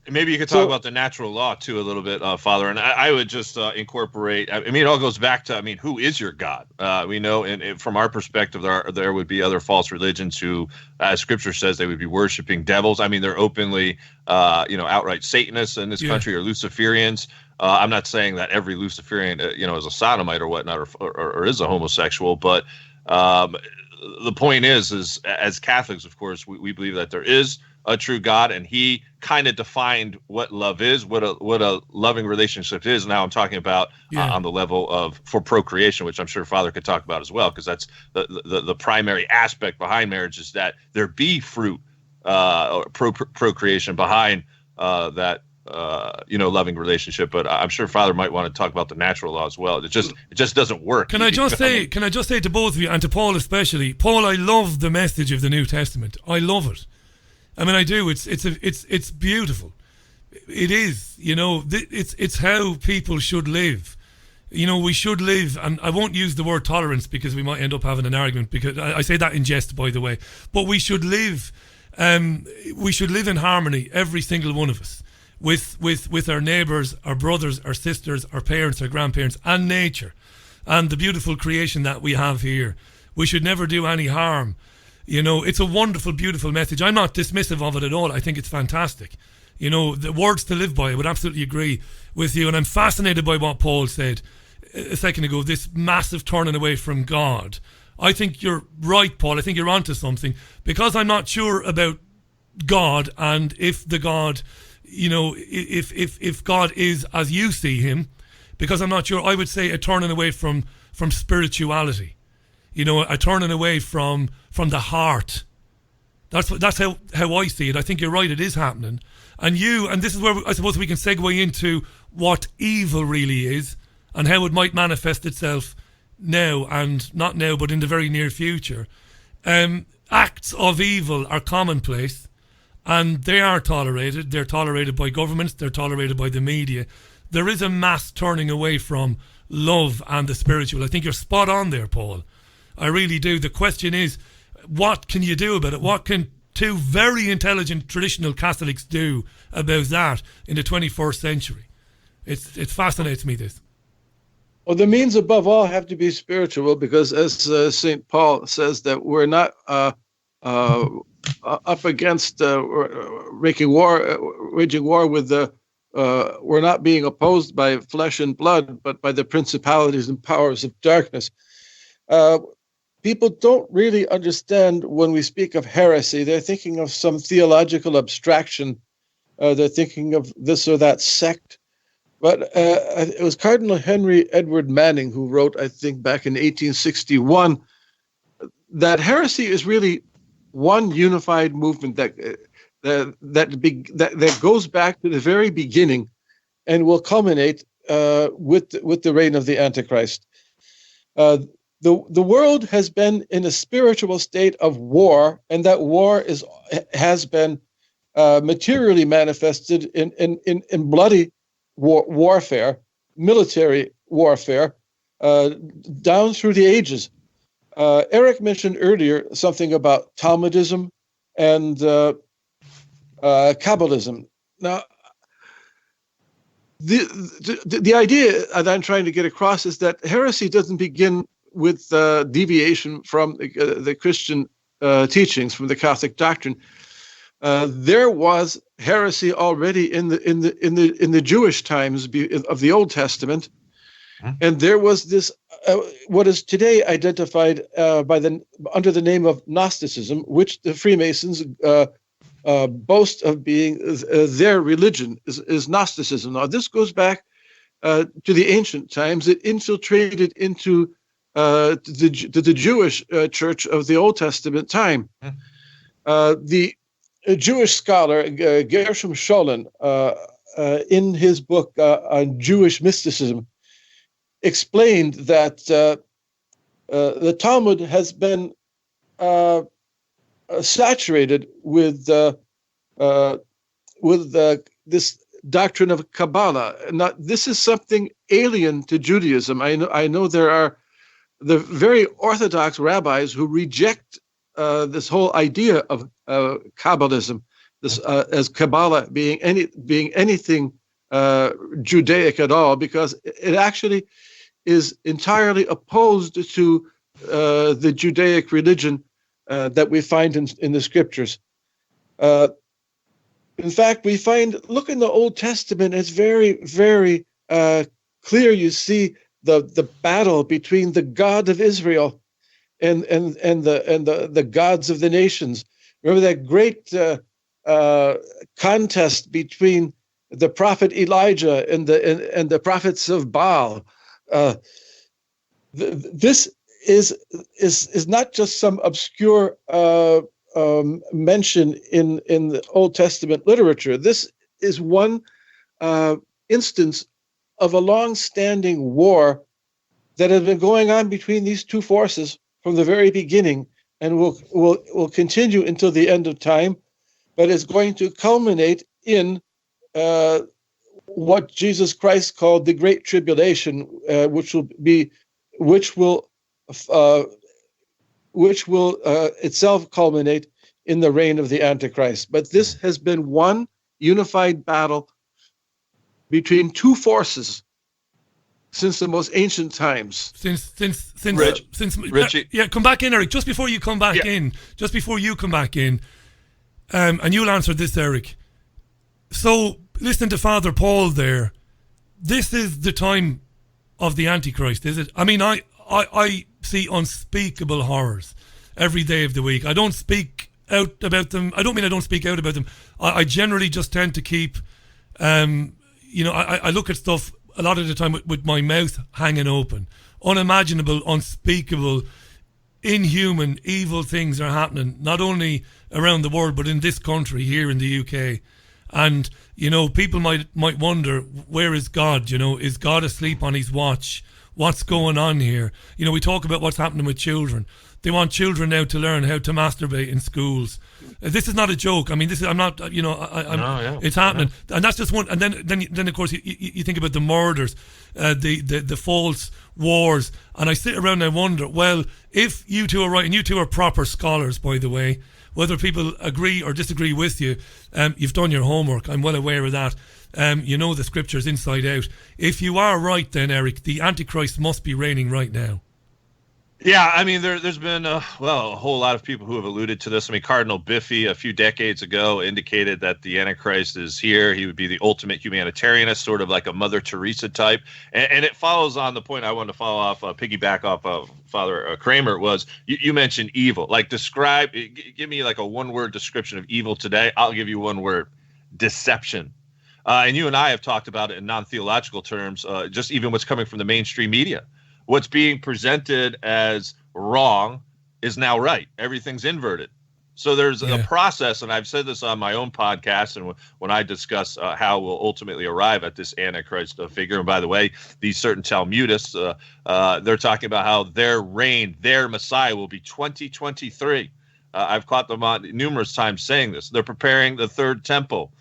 maybe you could talk about the natural law too a little bit, Father. And I would just incorporate. I mean, it all goes back to, I mean, who is your God? We know, and from our perspective, there would be other false religions who, as Scripture says, they would be worshiping devils. I mean, they're openly, outright Satanists in this country, or Luciferians. I'm not saying that every Luciferian, is a sodomite or whatnot, or is a homosexual, but the point is as Catholics, of course, we believe that there is a true God, and He kind of defined what love is, what a loving relationship is. Now I'm talking about on the level of for procreation, which I'm sure Father could talk about as well, because that's the primary aspect behind marriage, is that there be fruit, or procreation behind that. Loving relationship, but I'm sure Father might want to talk about the natural law as well. It just doesn't work. Can I just say to both of you, and to Paul especially, Paul, I love the message of the New Testament. I love it. I mean, I do. It's beautiful. It is. It's how people should live. We should live, and I won't use the word tolerance because we might end up having an argument. Because I say that in jest, by the way. But we should live. We should live in harmony, every single one of us. With our neighbours, our brothers, our sisters, our parents, our grandparents, and nature, and the beautiful creation that we have here. We should never do any harm. It's a wonderful, beautiful message. I'm not dismissive of it at all. I think it's fantastic. The words to live by. I would absolutely agree with you. And I'm fascinated by what Paul said a second ago, this massive turning away from God. I think you're right, Paul. I think you're onto something, because I'm not sure about God, and if the God if God is as you see him, because I'm not sure, I would say a turning away from spirituality, a turning away from the heart. That's how I see it. I think you're right, it is happening. And this is where I suppose we can segue into what evil really is and how it might manifest itself now, and not now, but in the very near future. Acts of evil are commonplace, and they are tolerated. They're tolerated by governments, they're tolerated by the media. There is a mass turning away from love and the spiritual. I think you're spot on there, Paul. I really do. The question is, what can you do about it? What can two very intelligent traditional Catholics do about that in the 21st century? It fascinates me, this. Well, the means above all have to be spiritual, because as St. Paul says, that we're not up against waging war with the, we're not being opposed by flesh and blood, but by the principalities and powers of darkness. People don't really understand when we speak of heresy. They're thinking of some theological abstraction. They're thinking of this or that sect. But it was Cardinal Henry Edward Manning who wrote, I think, back in 1861, that heresy is really one unified movement that goes back to the very beginning and will culminate with the reign of the Antichrist. The world has been in a spiritual state of war, and that war has been materially manifested in bloody warfare, military warfare, down through the ages. Eric mentioned earlier something about Talmudism and Kabbalism. Now, the idea that I'm trying to get across is that heresy doesn't begin with deviation from the Christian teachings, from the Catholic doctrine. There was heresy already in the Jewish times of the Old Testament, and there was this what is today identified under the name of Gnosticism, which the Freemasons boast of being their religion is Gnosticism. Now, this goes back to the ancient times. It infiltrated into the Jewish church of the Old Testament time. The Jewish scholar Gershom Scholem, in his book on Jewish mysticism, explained that the Talmud has been saturated with this doctrine of Kabbalah. Now, this is something alien to Judaism. I know there are the very orthodox rabbis who reject this whole idea of Kabbalism, as Kabbalah being anything Judaic at all, because it actually is entirely opposed to the Judaic religion that we find in the scriptures. In fact, we find, look in the Old Testament, it's very, very clear. You see the battle between the God of Israel and the gods of the nations. Remember that great contest between the prophet Elijah and the prophets of Baal. This is not just some obscure mention in the Old Testament literature. This is one instance of a long-standing war that has been going on between these two forces from the very beginning, and will continue until the end of time, but is going to culminate in what Jesus Christ called the Great Tribulation, which will itself culminate in the reign of the Antichrist. But this has been one unified battle between two forces since the most ancient times. Since Richie. Yeah, come back in, Eric. Just before you come back in, and you'll answer this, Eric. So, listening to Father Paul there, this is the time of the Antichrist, is it? I mean, I see unspeakable horrors every day of the week. I don't speak out about them. I don't mean I don't speak out about them. I generally just tend to keep I look at stuff a lot of the time with my mouth hanging open. Unimaginable, unspeakable, inhuman, evil things are happening, not only around the world, but in this country, here in the UK. And, people might wonder, where is God? Is God asleep on his watch? What's going on here? We talk about what's happening with children. They want children now to learn how to masturbate in schools. This is not a joke. I mean, this is, I'm not, it's happening. Yeah. And that's just one. And then of course, you think about the murders, the false wars. And I sit around and I wonder, well, if you two are right, and you two are proper scholars, by the way, whether people agree or disagree with you, you've done your homework. I'm well aware of that. You know the scriptures inside out. If you are right, then, Eric, the Antichrist must be reigning right now. Yeah, I mean, there's been, a whole lot of people who have alluded to this. I mean, Cardinal Biffy a few decades ago indicated that the Antichrist is here. He would be the ultimate humanitarianist, sort of like a Mother Teresa type. And it follows on the point I wanted to follow off, piggyback off of Father Kramer, was you mentioned evil. Like, give me like a one-word description of evil today. I'll give you one word: deception. And you and I have talked about it in non-theological terms, just even what's coming from the mainstream media. What's being presented as wrong is now right. Everything's inverted. So there's a process, and I've said this on my own podcast, and when I discuss how we'll ultimately arrive at this Antichrist figure. And by the way, these certain Talmudists, they're talking about how their reign, their Messiah, will be 2023. I've caught them on numerous times saying this. They're preparing the third temple.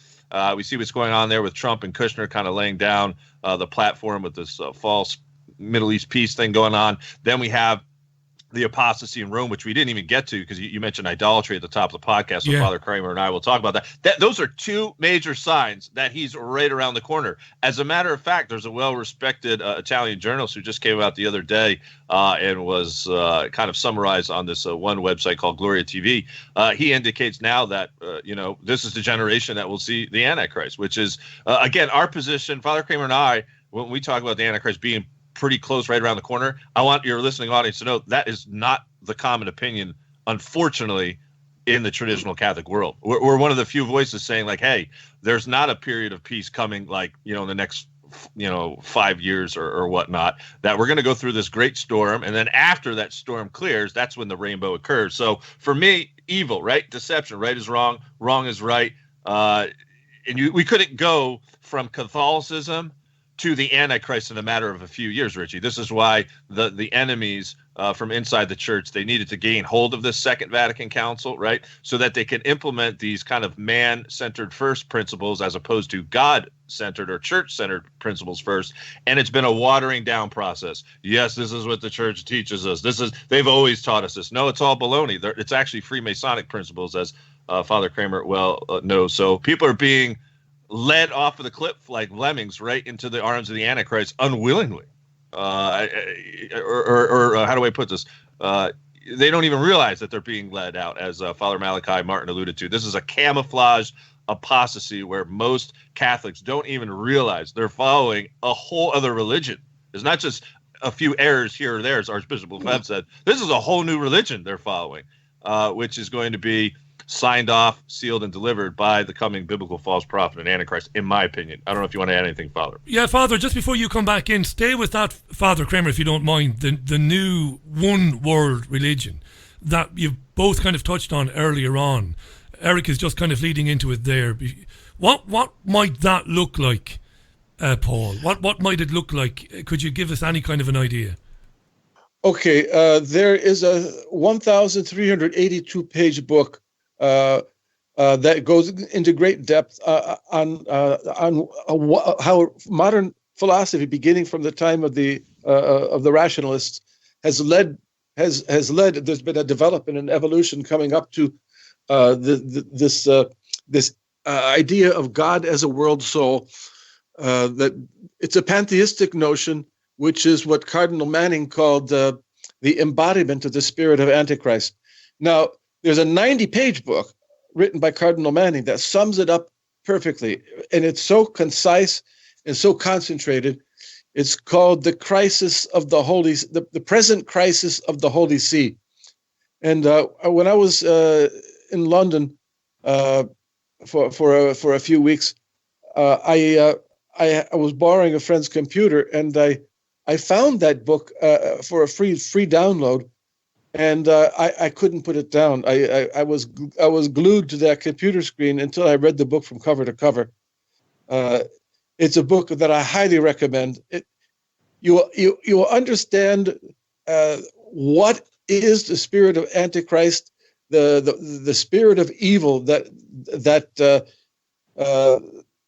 We see what's going on there with Trump and Kushner kind of laying down the platform with this false Middle East peace thing going on. Then we have the apostasy in Rome, which we didn't even get to because you mentioned idolatry at the top of the podcast. So Father Kramer and I will talk about that. Those are two major signs that he's right around the corner. As a matter of fact, there's a well-respected Italian journalist who just came out the other day and was kind of summarized on this one website called Gloria TV. He indicates now that, this is the generation that will see the Antichrist, which is, again, our position. Father Kramer and I, when we talk about the Antichrist being pretty close, right around the corner, I want your listening audience to know that is not the common opinion, unfortunately, in the traditional Catholic world. We're one of the few voices saying, like, hey, there's not a period of peace coming, like, in the next 5 years or whatnot, that we're going to go through this great storm, and then after that storm clears, that's when the rainbow occurs. So for me, evil, right? Deception, right is wrong, wrong is right. We couldn't go from Catholicism to the Antichrist in a matter of a few years, Richie. This is why the enemies from inside the church, they needed to gain hold of this Second Vatican Council, right? So that they can implement these kind of man-centered first principles as opposed to God-centered or church-centered principles first. And it's been a watering down process. Yes, this is what the church teaches us. They've always taught us this. No, it's all baloney. It's actually Freemasonic principles, as Father Kramer knows. So people are being led off of the cliff like lemmings right into the arms of the Antichrist unwillingly. Or how do I put this? They don't even realize that they're being led out, as Father Malachi Martin alluded to. This is a camouflage apostasy where most Catholics don't even realize they're following a whole other religion. It's not just a few errors here or there, as Archbishop Lefebvre said. This is a whole new religion they're following, which is going to be signed off, sealed, and delivered by the coming biblical false prophet and Antichrist, in my opinion. I don't know if you want to add anything, Father. Yeah, Father, just before you come back in, stay with that, Father Kramer, if you don't mind, the new one world religion that you've both kind of touched on earlier on. Eric is just kind of leading into it there. What might that look like, Paul? What might it look like? Could you give us any kind of an idea? Okay, there is a 1,382-page book that goes into great depth on how modern philosophy, beginning from the time of the rationalists, has led. There's been a development and evolution coming up to this idea of God as a world soul. That it's a pantheistic notion, which is what Cardinal Manning called the embodiment of the spirit of Antichrist. Now, there's a 90-page book written by Cardinal Manning that sums it up perfectly, and it's so concise and so concentrated. It's called The Crisis of the Holy, the Present Crisis of the Holy See. And when I was in London for a few weeks, I was borrowing a friend's computer, and I found that book for a free download, and I couldn't put it down. I was glued to that computer screen until I read the book from cover to cover. It's a book that I highly recommend. You will understand what is the spirit of Antichrist, the spirit of evil that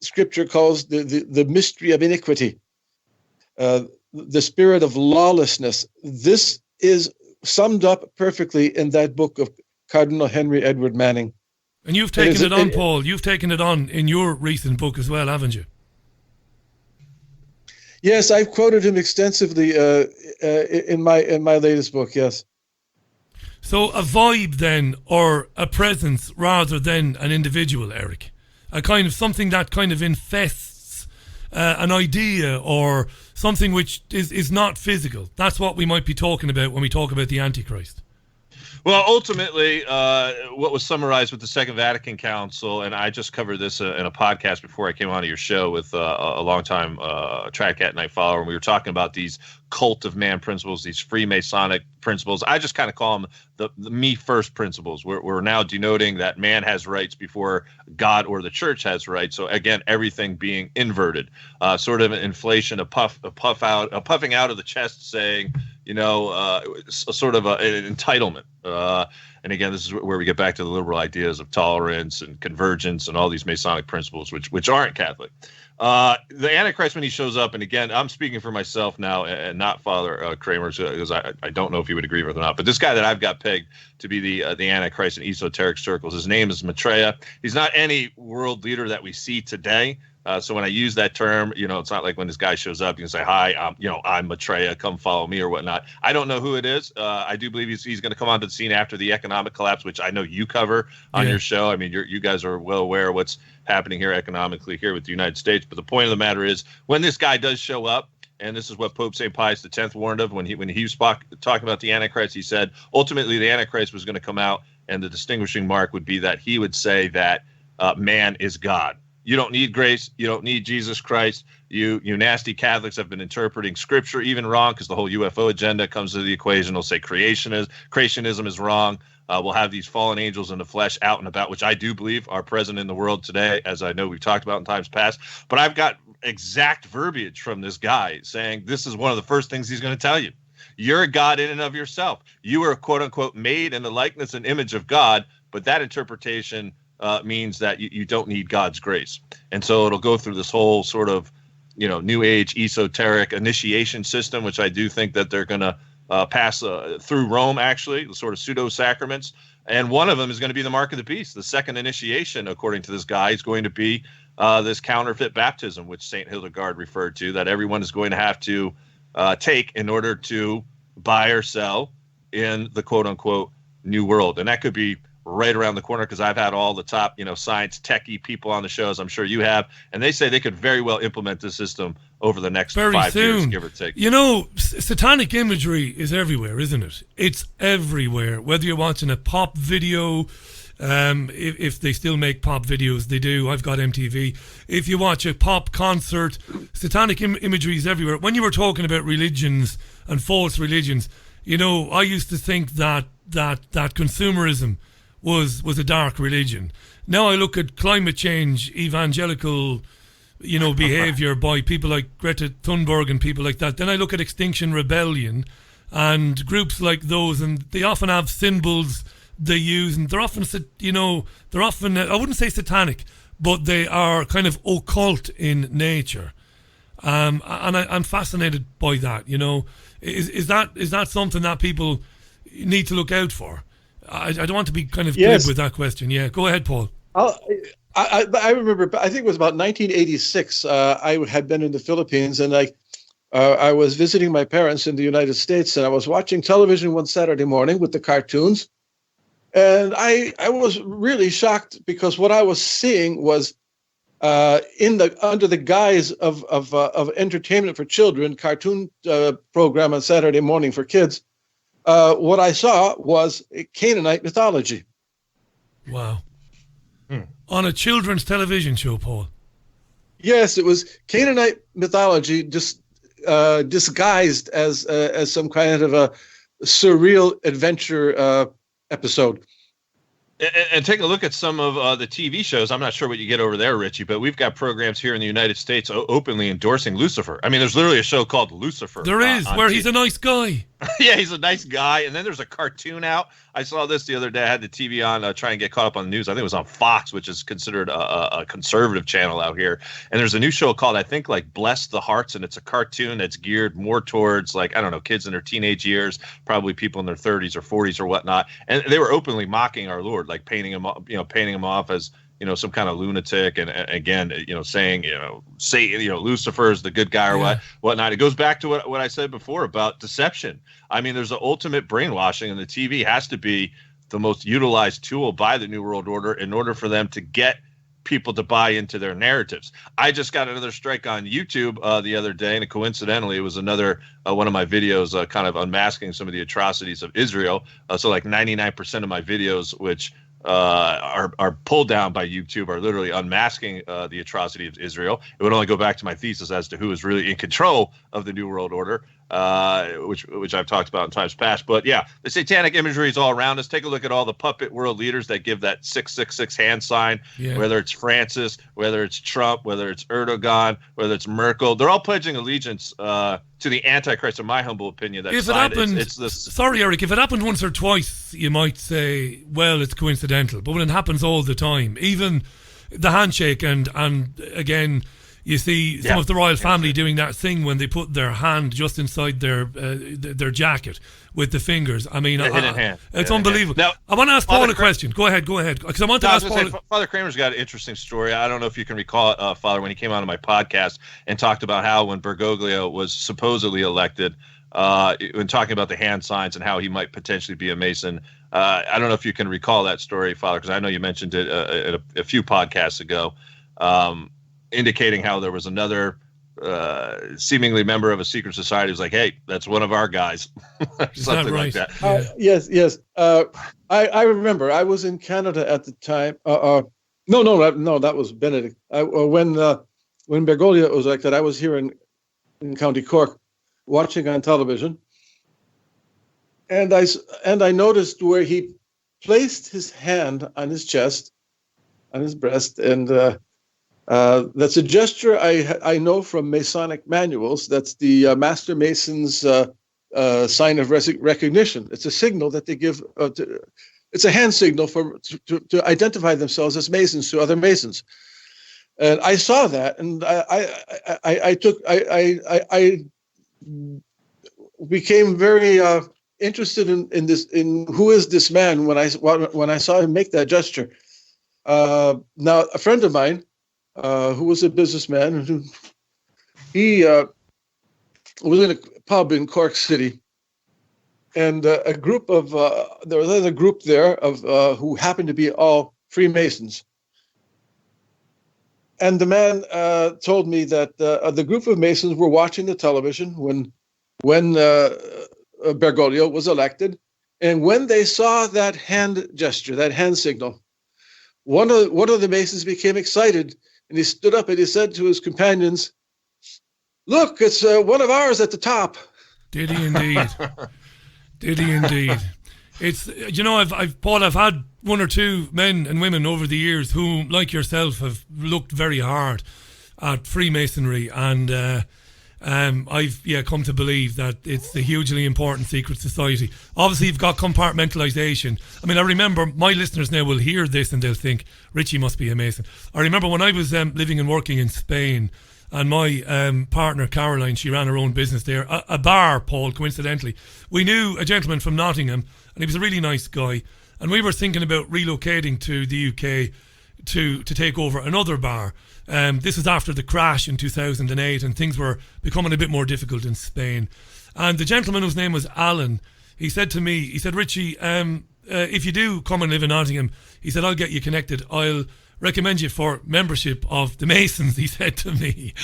Scripture calls the mystery of iniquity, the spirit of lawlessness. This is summed up perfectly in that book of Cardinal Henry Edward Manning. And you've taken it on, Paul. You've taken it on in your recent book as well, haven't you? Yes, I've quoted him extensively in my latest book. Yes. So a vibe then, or a presence rather than an individual, Eric. A kind of something that kind of infests an idea or something which is not physical. That's what we might be talking about when we talk about the Antichrist. Well, ultimately, what was summarized with the Second Vatican Council, and I just covered this in a podcast before I came onto your show with a longtime Track at Night follower, and we were talking about these cult of man principles, these Freemasonic principles. I just kind of call them the me first principles. We're now denoting that man has rights before God or the church has rights. So again, everything being inverted, sort of an inflation, a puffing out of the chest, saying, sort of an entitlement. And again, this is where we get back to the liberal ideas of tolerance and convergence and all these Masonic principles, which aren't Catholic. The Antichrist, when he shows up, and again, I'm speaking for myself now and not Father Kramer, because I don't know if he would agree with it or not, but this guy that I've got pegged to be the Antichrist in esoteric circles, his name is Maitreya. He's not any world leader that we see today. So when I use that term, it's not like when this guy shows up, you can say, hi, I'm Maitreya, come follow me or whatnot. I don't know who it is. I do believe he's going to come onto the scene after the economic collapse, which I know you cover on your show. I mean, you guys are well aware of what's happening here economically here with the United States. But the point of the matter is, when this guy does show up, and this is what Pope St. Pius X warned of when he was talking about the Antichrist, he said, ultimately the Antichrist was going to come out, and the distinguishing mark would be that he would say that man is God. You don't need grace. You don't need Jesus Christ. You nasty Catholics have been interpreting Scripture even wrong, because the whole UFO agenda comes to the equation. They'll say creationism is wrong. We'll have these fallen angels in the flesh out and about, which I do believe are present in the world today, as I know we've talked about in times past. But I've got exact verbiage from this guy saying this is one of the first things he's going to tell you. You're a God in and of yourself. You are, quote unquote, made in the likeness and image of God, but that interpretation means that you don't need God's grace. And so it'll go through this whole sort of, New Age esoteric initiation system, which I do think that they're going to pass through Rome, actually, the sort of pseudo sacraments. And one of them is going to be the mark of the beast. The second initiation, according to this guy, is going to be this counterfeit baptism, which St. Hildegard referred to, that everyone is going to have to take in order to buy or sell in the quote unquote new world. And that could be right around the corner, because I've had all the top, science techie people on the shows, I'm sure you have, and they say they could very well implement this system over the next 5 years, give or take. Satanic imagery is everywhere, isn't it? It's everywhere. Whether you're watching a pop video, if they still make pop videos, they do. I've got MTV. If you watch a pop concert, satanic imagery is everywhere. When you were talking about religions and false religions, I used to think that consumerism was a dark religion. Now I look at climate change, evangelical, behavior by people like Greta Thunberg and people like that. Then I look at Extinction Rebellion and groups like those, and they often have symbols they use, and they're often, I wouldn't say satanic, but they are kind of occult in nature. And I'm fascinated by that. Is that something that people need to look out for? I don't want to be kind of glib with that question. Yeah, go ahead, Paul. I remember, I think it was about 1986. I had been in the Philippines, and I was visiting my parents in the United States, and I was watching television one Saturday morning with the cartoons, and I was really shocked, because what I was seeing was under the guise of entertainment for children, cartoon program on Saturday morning for kids. What I saw was Canaanite mythology. Wow. On a children's television show, Paul. Yes, it was Canaanite mythology, just disguised as some kind of a surreal adventure episode. And take a look at some of the TV shows. I'm not sure what you get over there, Richie, but we've got programs here in the United States openly endorsing Lucifer. I mean, there's literally a show called Lucifer. There is, where he's a nice guy. Yeah, he's a nice guy. And then there's a cartoon out. I saw this the other day. I had the TV on, trying to get caught up on the news. I think it was on Fox, which is considered a conservative channel out here. And there's a new show called, I think, like Bless the Hearts. And it's a cartoon that's geared more towards, like, I don't know, kids in their teenage years, probably people in their 30s or 40s or whatnot. And they were openly mocking our Lord, like painting him off as, some kind of lunatic, and again, saying, Satan, Lucifer is the good guy or whatnot. It goes back to what I said before about deception. I mean, there's the ultimate brainwashing, and the TV has to be the most utilized tool by the New World Order in order for them to get people to buy into their narratives. I just got another strike on YouTube the other day, and coincidentally, it was another one of my videos kind of unmasking some of the atrocities of Israel. So like 99% of my videos, which are pulled down by YouTube, are literally unmasking the atrocity of Israel. It would only go back to my thesis as to who is really in control of the New World Order, which I've talked about in times past. But yeah, the satanic imagery is all around us. Take a look at all the puppet world leaders that give that 666 hand sign, whether it's Francis, whether it's Trump, whether it's Erdogan, whether it's Merkel. They're all pledging allegiance to the Antichrist, in my humble opinion. If it happened, sorry, Eric, if it happened once or twice, you might say, well, it's coincidental. But when it happens all the time, even the handshake, and again, you see some of the royal family doing that thing when they put their hand just inside their jacket with the fingers. I mean, it's unbelievable. Now, I want to ask Paul a question. Go ahead. Because I want to ask Paul. Father Kramer's got an interesting story. I don't know if you can recall it, Father, when he came on my podcast and talked about how when Bergoglio was supposedly elected, when talking about the hand signs and how he might potentially be a Mason. I don't know if you can recall that story, Father, because I know you mentioned it a few podcasts ago. Indicating how there was another seemingly member of a secret society who was like, hey, that's one of our guys. Something like that. Yes. I remember. I was in Canada at the time. No, that was Benedict. When Bergoglio was elected, I was here in County Cork watching on television. And I noticed where he placed his hand on his chest, on his breast, and that's a gesture I know from Masonic manuals. That's the Master Mason's sign of recognition. It's a signal that they give. It's a hand signal to identify themselves as Masons to other Masons. And I saw that, and I became very interested in this. In who is this man when I saw him make that gesture. Now, a friend of mine, who was a businessman, he was in a pub in Cork City, and a group of there was another group there of who happened to be all Freemasons. And the man told me that the group of Masons were watching the television when Bergoglio was elected, and when they saw that hand gesture, that hand signal, one of the Masons became excited. And he stood up and he said to his companions, "Look, it's one of ours at the top." Did he indeed? Did he indeed? It's I've had one or two men and women over the years who, like yourself, have looked very hard at Freemasonry, and I've come to believe that it's a hugely important secret society. Obviously, you've got compartmentalization. I mean, I remember my listeners now will hear this and they'll think Richie must be a Mason. I remember when I was living and working in Spain, and my partner Caroline, she ran her own business there, a bar, Paul, coincidentally. We knew a gentleman from Nottingham, and he was a really nice guy, and we were thinking about relocating to the UK to take over another bar. This was after the crash in 2008, and things were becoming a bit more difficult in Spain. And the gentleman whose name was Alan, he said to me, he said, Richie, if you do come and live in Nottingham, he said, I'll get you connected. I'll recommend you for membership of the Masons, he said to me.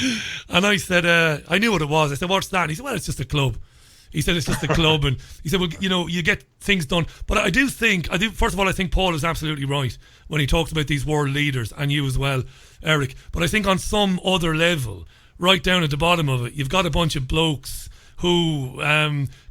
And I said, I knew what it was. I said, what's that? And he said, well, it's just a club. He said it's just a club, and he said, well, you know, you get things done. But I do think, first of all, I think Paul is absolutely right when he talks about these world leaders, and you as well, Eric. But I think on some other level, right down at the bottom of it, you've got a bunch of blokes who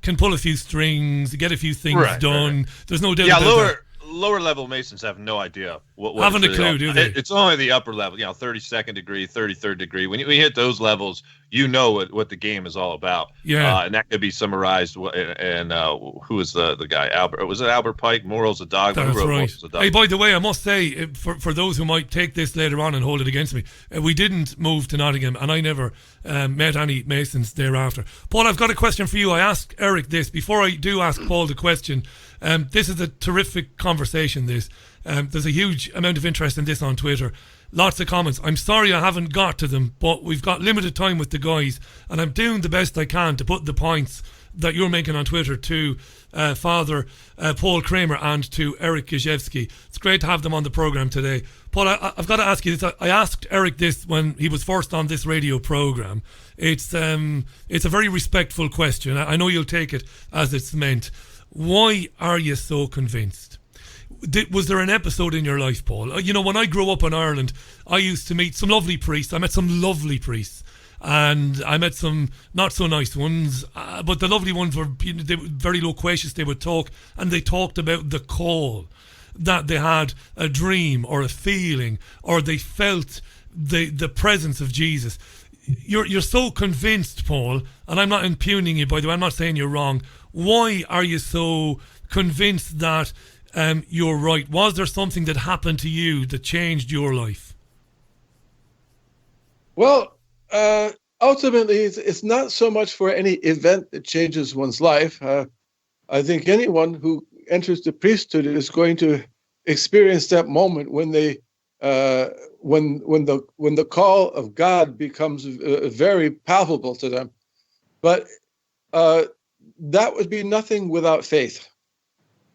can pull a few strings, get a few things done. Right. There's no doubt about that. Lower level Masons have no idea what haven't a clue, do they? It's only the upper level, 32nd degree, 33rd degree. When you hit those levels, you know what the game is all about. Yeah, and that could be summarized. And who was the guy? Albert? Was it Albert Pike? Morals of Dogma. That's right. Hey, by the way, I must say, for those who might take this later on and hold it against me, we didn't move to Nottingham, and I never met any Masons thereafter. Paul, I've got a question for you. I asked Eric this before I do ask Paul the question. This is a terrific conversation, this. There's a huge amount of interest in this on Twitter. Lots of comments. I'm sorry I haven't got to them, but we've got limited time with the guys, and I'm doing the best I can to put the points that you're making on Twitter to Father Paul Kramer and to Eric Gajewski. It's great to have them on the programme today. Paul, I've got to ask you this. I asked Eric this when he was first on this radio programme. It's a very respectful question. I know you'll take it as it's meant. Why are you so convinced? Was there an episode in your life, Paul? You know, when I grew up in Ireland, I used to meet some lovely priests. I met some lovely priests, and I met some not so nice ones. But the lovely ones were, they were very loquacious. They would talk, and they talked about the call, that they had a dream or a feeling, or they felt the presence of Jesus. You're so convinced, Paul, and I'm not impugning you, by the way. I'm not saying you're wrong. Why are you so convinced that you're right? Was there something that happened to you that changed your life? Well, ultimately, it's not so much for any event that changes one's life. I think anyone who enters the priesthood is going to experience that moment when they, when the call of God becomes very palpable to them. But that would be nothing without faith.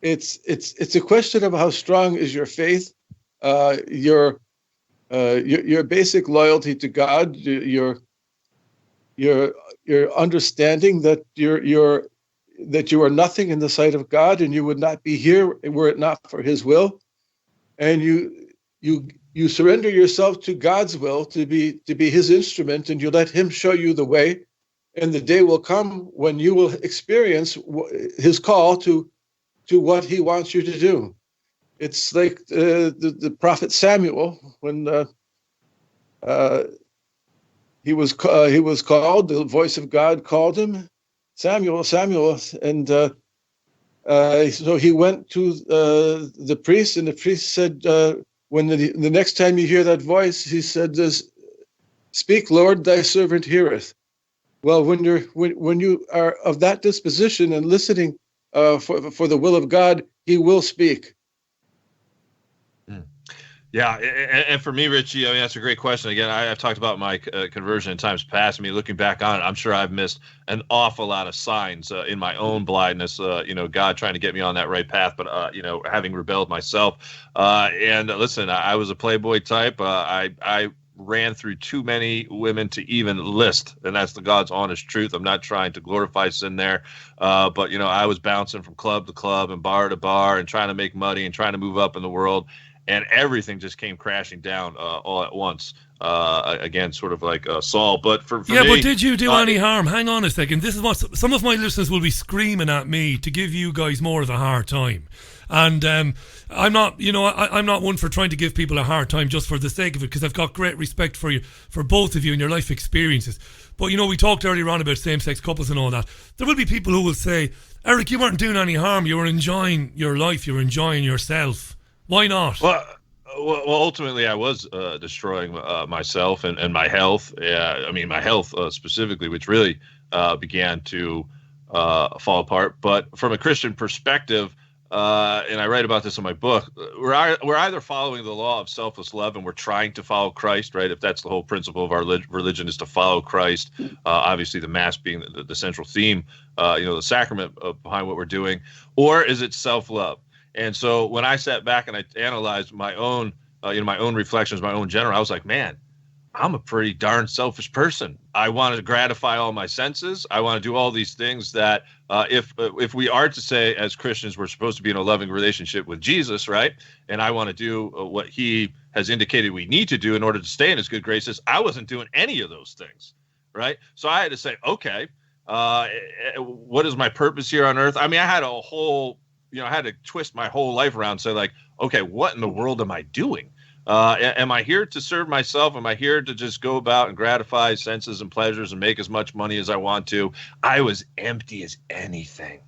It's a question of how strong is your faith, your basic loyalty to God, your understanding that you are nothing in the sight of God, and you would not be here were it not for His will, and you surrender yourself to God's will to be His instrument, and you let Him show you the way. And the day will come when you will experience His call to what He wants you to do. It's like the prophet Samuel, when he was called, the voice of God called him, Samuel, Samuel, and so he went to the priest, and the priest said, when the next time you hear that voice, he said, "Speak, Lord, thy servant heareth." Well, when you are of that disposition and listening for the will of God, He will speak. Yeah, and for me, Richie, I mean, that's a great question. Again, I've talked about my conversion in times past. I mean, looking back on it, I'm sure I've missed an awful lot of signs in my own blindness. God trying to get me on that right path, but having rebelled myself. And listen, I was a playboy type. I ran through too many women to even list, and that's the God's honest truth. I'm not trying to glorify sin there, but I was bouncing from club to club and bar to bar and trying to make money and trying to move up in the world, and everything just came crashing down all at once. Again, sort of like Saul. But for me, but did you do any harm? Hang on a second. This is what some of my listeners will be screaming at me to give you guys more of a hard time. And I'm not, I'm not one for trying to give people a hard time just for the sake of it, because I've got great respect for you, for both of you and your life experiences. But, we talked earlier on about same-sex couples and all that. There will be people who will say, Eric, you weren't doing any harm. You were enjoying your life. You were enjoying yourself. Why not? Well, ultimately, I was destroying myself and my health. My health specifically, which really began to fall apart. But from a Christian perspective, and I write about this in my book, we're either following the law of selfless love and we're trying to follow Christ, right? If that's the whole principle of our religion is to follow Christ, obviously the Mass being the central theme, the sacrament behind what we're doing, or is it self-love? And so when I sat back and I analyzed my own, my own reflections, my own genre, I was like, man, I'm a pretty darn selfish person. I want to gratify all my senses. I want to do all these things that if we are to say as Christians we're supposed to be in a loving relationship with Jesus, right? And I want to do what he has indicated we need to do in order to stay in his good graces. I wasn't doing any of those things, right? So I had to say, okay, what is my purpose here on earth? I mean, I had a whole, I had to twist my whole life around and say like, okay, what in the world am I doing? Am I here to serve myself? Am I here to just go about and gratify senses and pleasures and make as much money as I want to? I was empty as anything.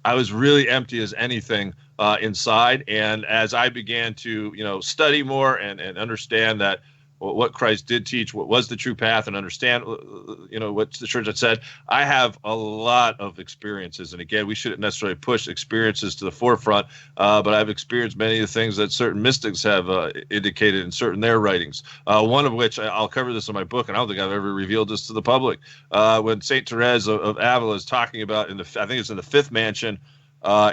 I was really empty as anything inside. And as I began to, study more and understand that what Christ did teach, what was the true path, and understand, what the church had said, I have a lot of experiences. And again, we shouldn't necessarily push experiences to the forefront, but I've experienced many of the things that certain mystics have indicated in certain their writings. One of which, I'll cover this in my book, and I don't think I've ever revealed this to the public. When St. Therese of Avila is talking about, I think it's in the fifth mansion,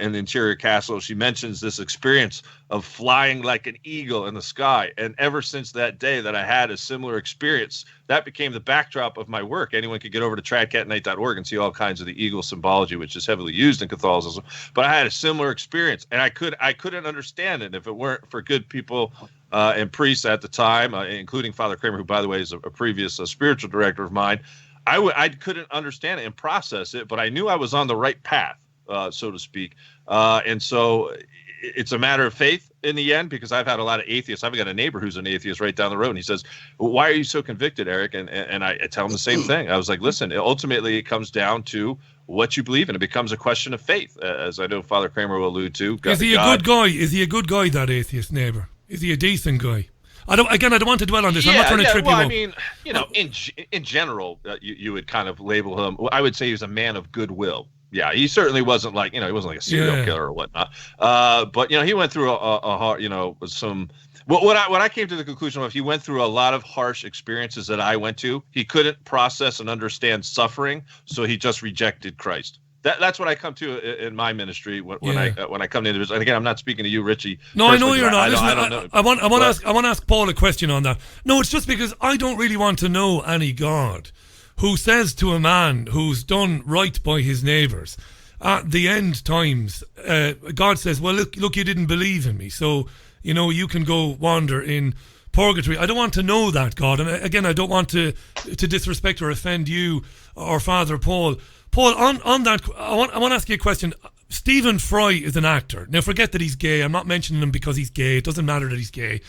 in the interior castle, she mentions this experience of flying like an eagle in the sky. And ever since that day that I had a similar experience, that became the backdrop of my work. Anyone could get over to tradcatnight.org and see all kinds of the eagle symbology, which is heavily used in Catholicism. But I had a similar experience, and I couldn't understand it if it weren't for good people and priests at the time, including Father Kramer, who, by the way, is a previous spiritual director of mine. I couldn't understand it and process it, but I knew I was on the right path. So to speak. And so it's a matter of faith in the end, because I've had a lot of atheists. I've got a neighbor who's an atheist right down the road, and he says, why are you so convicted, Eric? And I tell him the same thing. I was like, listen, ultimately it comes down to what you believe in. It becomes a question of faith, as I know Father Kramer will allude to. Is he a good guy? Is he a good guy, that atheist neighbor? Is he a decent guy? I don't want to dwell on this. I'm not trying to trip you up. I mean, in general, you would kind of label him, I would say he was a man of goodwill. Yeah, he certainly wasn't like, he wasn't like a serial killer or whatnot. But, he went through a hard, some, what I came to the conclusion of, he went through a lot of harsh experiences that I went to. He couldn't process and understand suffering, so he just rejected Christ. That's what I come to in my ministry when I come to individuals. And again, I'm not speaking to you, Richie. No, I know you're not. I don't know. I want to ask Paul a question on that. No, it's just because I don't really want to know any God who says to a man who's done right by his neighbours, at the end times, God says, well, look, you didn't believe in me, so, you can go wander in purgatory. I don't want to know that, God. And again, I don't want to disrespect or offend you or Father Paul. Paul, on that, I want to ask you a question. Stephen Fry is an actor. Now, forget that he's gay. I'm not mentioning him because he's gay. It doesn't matter that he's gay.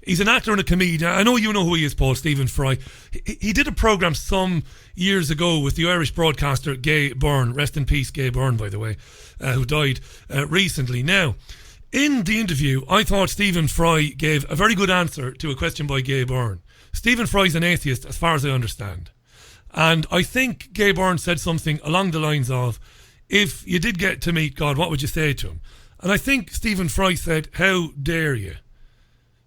He's an actor and a comedian. I know you know who he is, Paul, Stephen Fry. He did a programme some years ago with the Irish broadcaster Gay Byrne. Rest in peace, Gay Byrne, by the way, who died recently. Now, in the interview, I thought Stephen Fry gave a very good answer to a question by Gay Byrne. Stephen Fry's an atheist, as far as I understand. And I think Gay Byrne said something along the lines of, if you did get to meet God, what would you say to him? And I think Stephen Fry said, how dare you?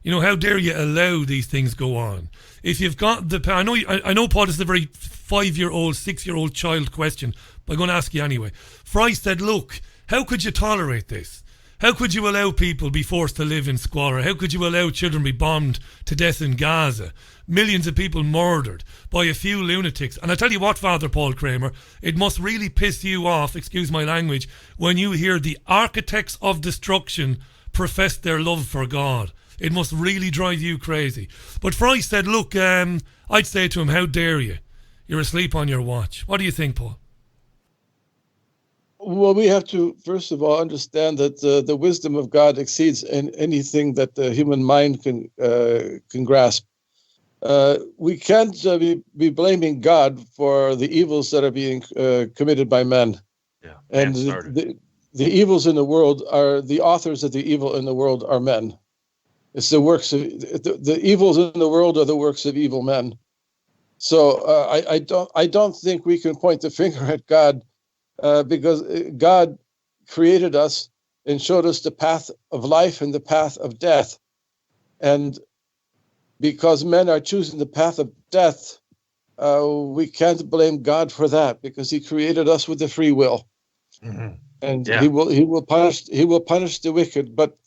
How dare you allow these things go on? If you've got the... I know, Paul, this is a very 5-year-old, 6-year-old child question, but I'm going to ask you anyway. Fry said, look, how could you tolerate this? How could you allow people be forced to live in squalor? How could you allow children be bombed to death in Gaza? Millions of people murdered by a few lunatics. And I tell you what, Father Paul Kramer, it must really piss you off, excuse my language, when you hear the architects of destruction profess their love for God. It must really drive you crazy. But Fry said, look, I'd say to him, how dare you? You're asleep on your watch. What do you think, Paul? Well, we have to, first of all, understand that the wisdom of God exceeds anything that the human mind can grasp. We can't be blaming God for the evils that are being committed by men. Yeah, and the evils in the world are, the authors of the evil in the world are men. It's the works of the evils in the world are the works of evil men. So I don't think we can point the finger at God because God created us and showed us the path of life and the path of death. And because men are choosing the path of death, we can't blame God for that because He created us with the free will, and He will punish the wicked. But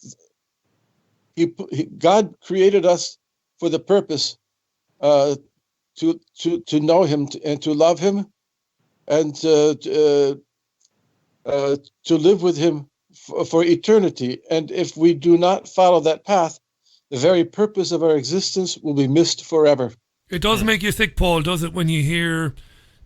God created us for the purpose to know him and to love him, and to live with him for eternity. And if we do not follow that path, the very purpose of our existence will be missed forever. It does make you sick, Paul, does it, when you hear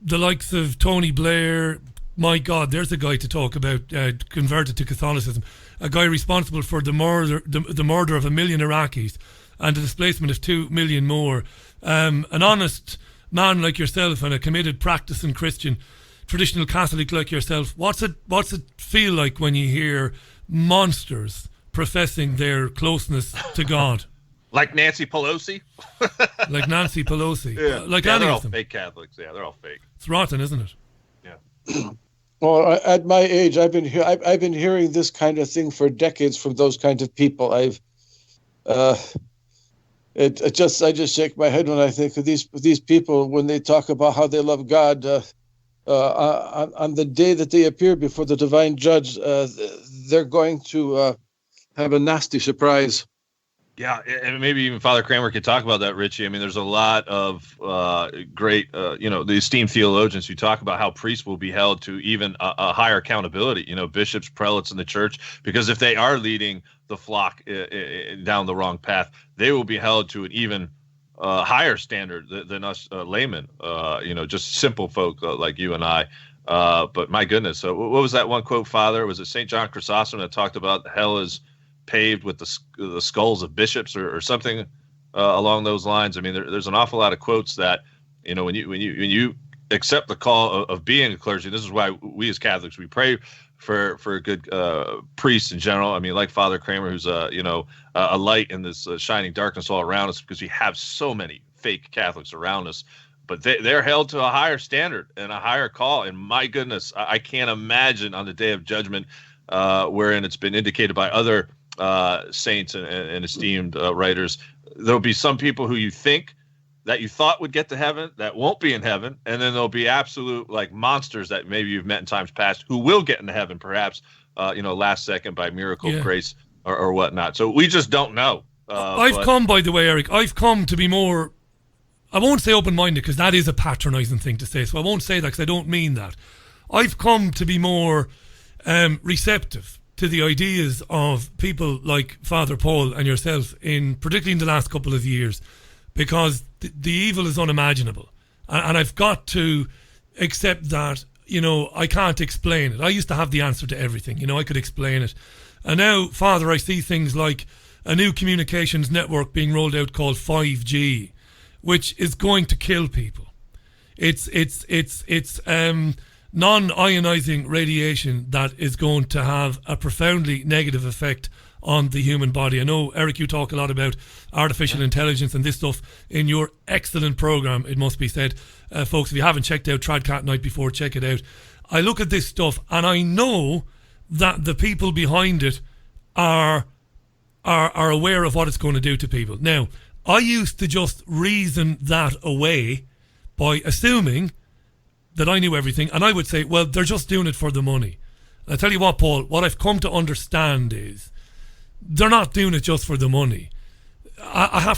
the likes of Tony Blair? My God, there's a guy to talk about, converted to Catholicism, a guy responsible for the murder of 1 million Iraqis and the displacement of 2 million more. An honest man like yourself and a committed practicing Christian, traditional Catholic like yourself, what's it feel like when you hear monsters professing their closeness to God? Like Nancy Pelosi? Like Nancy Pelosi. Yeah. Like yeah, any they're of all them. fake Catholics. Yeah, they're all fake. It's rotten, isn't it? Yeah. Well, at my age, I've been hearing this kind of thing for decades from those kinds of people. I just shake my head when I think of these people when they talk about how they love God. On the day that they appear before the divine judge, they're going to have a nasty surprise. Yeah, and maybe even Father Kramer could talk about that, Richie. I mean, there's a lot of great, the esteemed theologians who talk about how priests will be held to even a higher accountability, bishops, prelates in the church, because if they are leading the flock down the wrong path, they will be held to an even higher standard than us laymen, just simple folk like you and I. But my goodness, so what was that one quote, Father? Was it St. John Chrysostom that talked about hell is paved with the skulls of bishops or something along those lines? I mean, there's an awful lot of quotes that, when you accept the call of being a clergy, this is why we as Catholics, we pray for good priests in general. I mean, like Father Kramer, who's a light in this shining darkness all around us, because we have so many fake Catholics around us. But they're held to a higher standard and a higher call. And my goodness, I can't imagine on the day of judgment, wherein it's been indicated by other saints and esteemed writers, there'll be some people who you thought would get to heaven that won't be in heaven, and then there'll be absolute monsters that maybe you've met in times past who will get into heaven, perhaps last second by miracle, grace, or whatnot. So we just don't know. By the way, Eric, I've come to be more, I won't say open-minded because that is a patronizing thing to say, so I won't say that because I don't mean that. I've come to be more receptive to the ideas of people like Father Paul and yourself, particularly in the last couple of years, because the evil is unimaginable, and I've got to accept that. I can't explain it. I used to have the answer to everything. I could explain it, and now, Father, I see things like a new communications network being rolled out called 5G, which is going to kill people. It's non-ionizing radiation that is going to have a profoundly negative effect on the human body. I know, Eric, you talk a lot about artificial intelligence and this stuff in your excellent program, it must be said. Folks, if you haven't checked out Tradcat Night before, check it out. I look at this stuff and I know that the people behind it are aware of what it's going to do to people. Now, I used to just reason that away by assuming that I knew everything, and I would say, well, they're just doing it for the money. And I tell you what, Paul, what I've come to understand is they're not doing it just for the money. I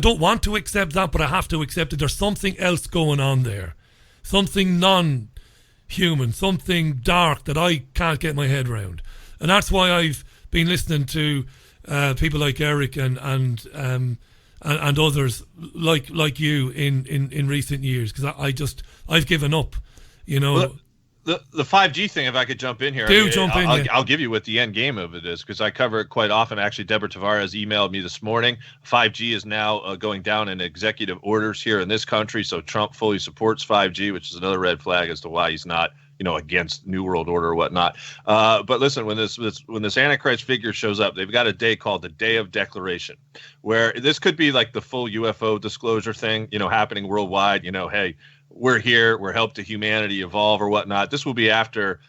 don't want to accept that, but I have to accept that there's something else going on there. Something non-human, something dark that I can't get my head around. And that's why I've been listening to people like Eric and others like you in recent years, because I've given up, Well, the 5G thing, if I could jump in here. I'll give you what the end game of it is, because I cover it quite often. Actually, Deborah Tavares emailed me this morning. 5G is now going down in executive orders here in this country. So Trump fully supports 5G, which is another red flag as to why he's not, against New World Order or whatnot. But listen, when this Antichrist figure shows up, they've got a day called the Day of Declaration, where this could be like the full UFO disclosure thing, happening worldwide. Hey, we're here, we're helping to humanity evolve or whatnot. This will be after,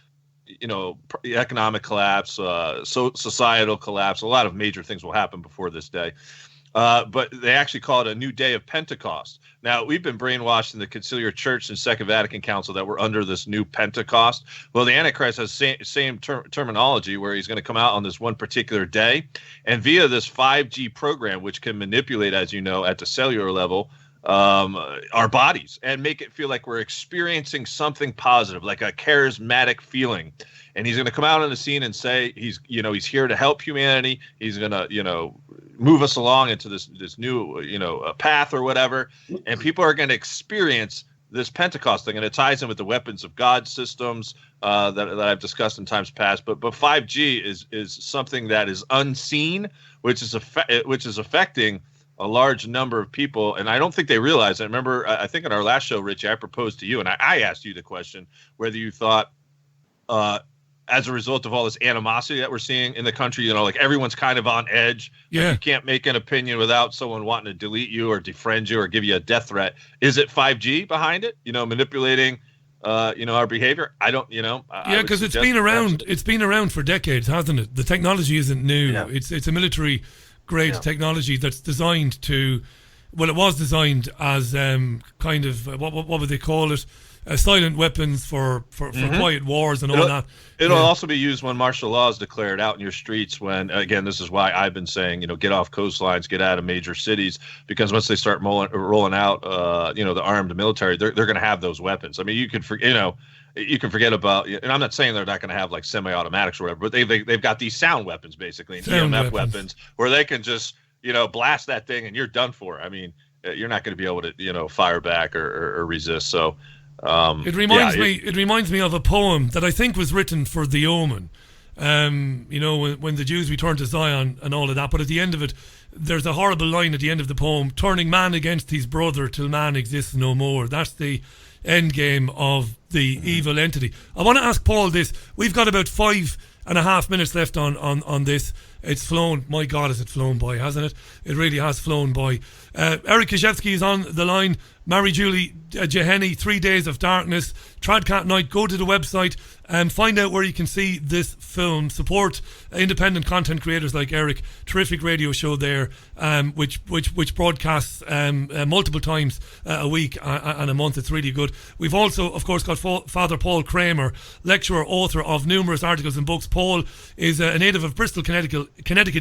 economic collapse, societal collapse. A lot of major things will happen before this day. But they actually call it a new day of Pentecost. Now, we've been brainwashed in the Conciliar Church and Second Vatican Council that we're under this new Pentecost. Well, the Antichrist has same terminology, where he's going to come out on this one particular day. And via this 5G program, which can manipulate, as you know, at the cellular level, our bodies and make it feel like we're experiencing something positive, like a charismatic feeling. And he's going to come out on the scene and say he's here to help humanity. He's going to, move us along into this new, path or whatever. And people are going to experience this Pentecost thing, and it ties in with the weapons of God systems that I've discussed in times past. But 5G is something that is unseen, which is affecting a large number of people, and I don't think they realize. I remember, I think in our last show, Richie, I proposed to you, and I asked you the question whether you thought, as a result of all this animosity that we're seeing in the country, like everyone's kind of on edge. Yeah. Like you can't make an opinion without someone wanting to delete you or defriend you or give you a death threat. Is it 5G behind it? Manipulating, our behavior? I don't, Yeah, because it's been around. It's been around for decades, hasn't it? The technology isn't new. Yeah. It's a military grade technology that's designed to, well, it was designed as kind of what would they call it? Silent weapons for quiet wars and all that. It'll also be used when martial law is declared out in your streets. When, again, this is why I've been saying, get off coastlines, get out of major cities, because once they start rolling out, the armed military, they're going to have those weapons. I mean, you can forget about, and I'm not saying they're not going to have like semi-automatics or whatever, but they've got these sound weapons basically, and EMF weapons where they can just blast that thing and you're done for. I mean, you're not going to be able to fire back or resist. So. It reminds me of a poem that I think was written for The Omen. When the Jews returned to Zion and all of that. But at the end of it, there's a horrible line at the end of the poem: turning man against his brother till man exists no more. That's the end game of the evil entity. I want to ask Paul this. We've got about 5.5 minutes left on this. It's flown. My God, has it flown by, hasn't it? It really has flown by. Eric Gajewski is on the line. Mary Julie Jeheni, 3 Days of Darkness, Tradcat Night. Go to the website and find out where you can see this film. Support independent content creators like Eric. Terrific radio show there, which broadcasts multiple times a week and a month. It's really good. We've also, of course, got Father Paul Kramer, lecturer, author of numerous articles and books. Paul is a native of Bristol, Connecticut,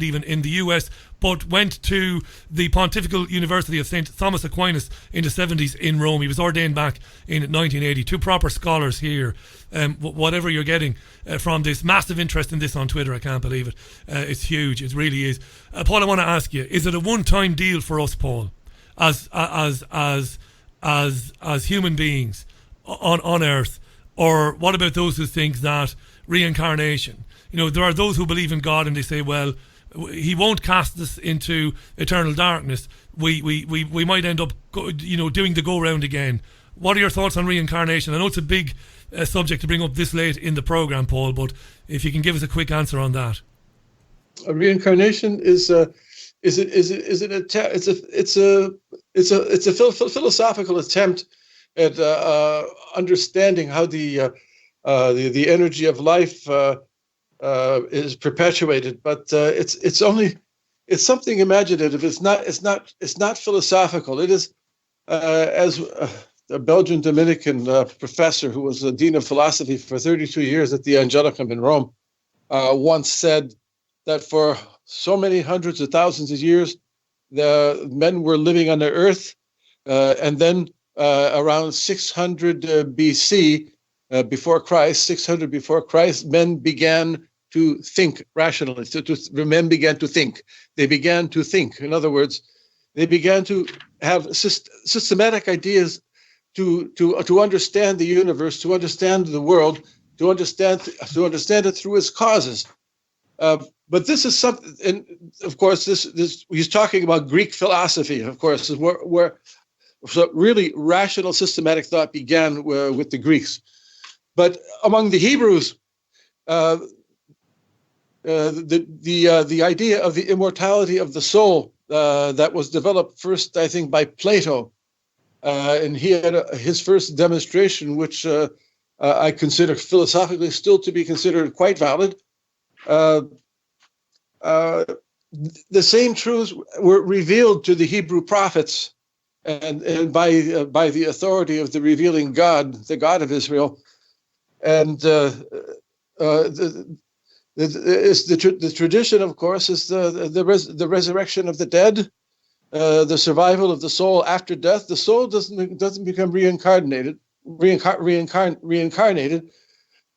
even in the US, but went to the Pontifical University of St. Thomas Aquinas in the 70s in Rome. He was ordained back in 1980. Two proper scholars here. Whatever you're getting from this, massive interest in this on Twitter. I can't believe it. It's huge. It really is. Paul, I want to ask you: is it a one-time deal for us, Paul, as human beings on Earth, or what about those who think that reincarnation? There are those who believe in God and they say, well, He won't cast us into eternal darkness. We might end up, doing the go-round again. What are your thoughts on reincarnation? I know it's a big subject to bring up this late in the program, Paul, but if you can give us a quick answer on that. Reincarnation is a philosophical attempt at understanding how the energy of life is perpetuated, but it's something imaginative. It's not philosophical. It is, as a Belgian Dominican professor who was the dean of philosophy for 32 years at the Angelicum in Rome once said that for so many hundreds of thousands of years, the men were living on the earth, and then around 600 BC, before Christ, men began to think rationally. Men began to think. They began to think. In other words, they began to have systematic ideas to understand the universe, to understand the world, to understand it through its causes. But this is something, and of course, this he's talking about Greek philosophy. Of course, where so really rational, systematic thought began with the Greeks. But among the Hebrews, the idea of the immortality of the soul that was developed first, I think, by Plato, and he had his first demonstration, which I consider philosophically still to be considered quite valid. The same truths were revealed to the Hebrew prophets, and by the authority of the revealing God, the God of Israel. And the tradition, of course, is the resurrection of the dead, the survival of the soul after death. The soul doesn't become reincarnated.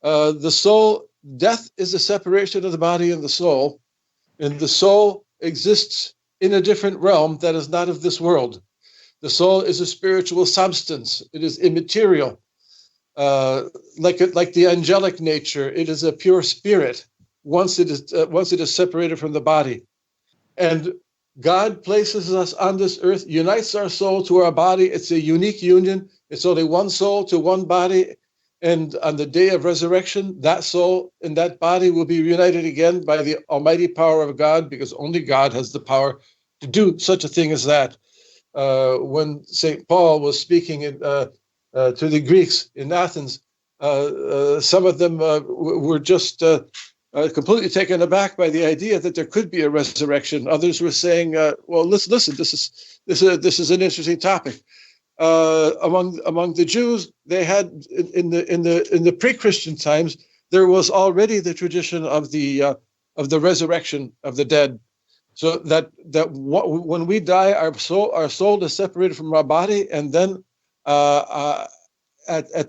The soul, death is a separation of the body and the soul, and the soul exists in a different realm that is not of this world. The soul is a spiritual substance. It is immaterial. Like the angelic nature, it is a pure spirit once it is separated from the body. And God places us on this earth, unites our soul to our body. It's a unique union. It's only one soul to one body. And on the day of resurrection, that soul and that body will be reunited again by the almighty power of God, because only God has the power to do such a thing as that. When St. Paul was speaking to the Greeks in Athens, some of them were just completely taken aback by the idea that there could be a resurrection. Others were saying, "Well, listen. This is an interesting topic." Among the Jews, they had in the pre-Christian times, there was already the tradition of the resurrection of the dead, so that when we die, our soul is separated from our body, and then at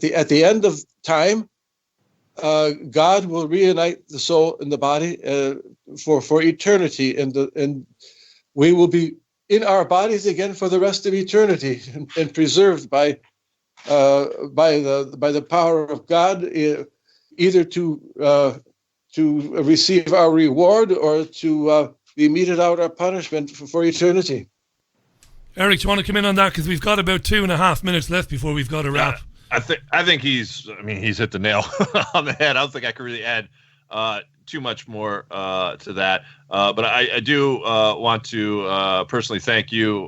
the end of time, God will reunite the soul and the body for eternity, and we will be in our bodies again for the rest of eternity, and preserved by the power of God, either to receive our reward or to be meted out our punishment for eternity. Eric, do you want to come in on that, because we've got about 2.5 minutes left before we've got to wrap? I think he's hit the nail on the head. I don't think I could really add too much more to that. But I do want to personally thank you,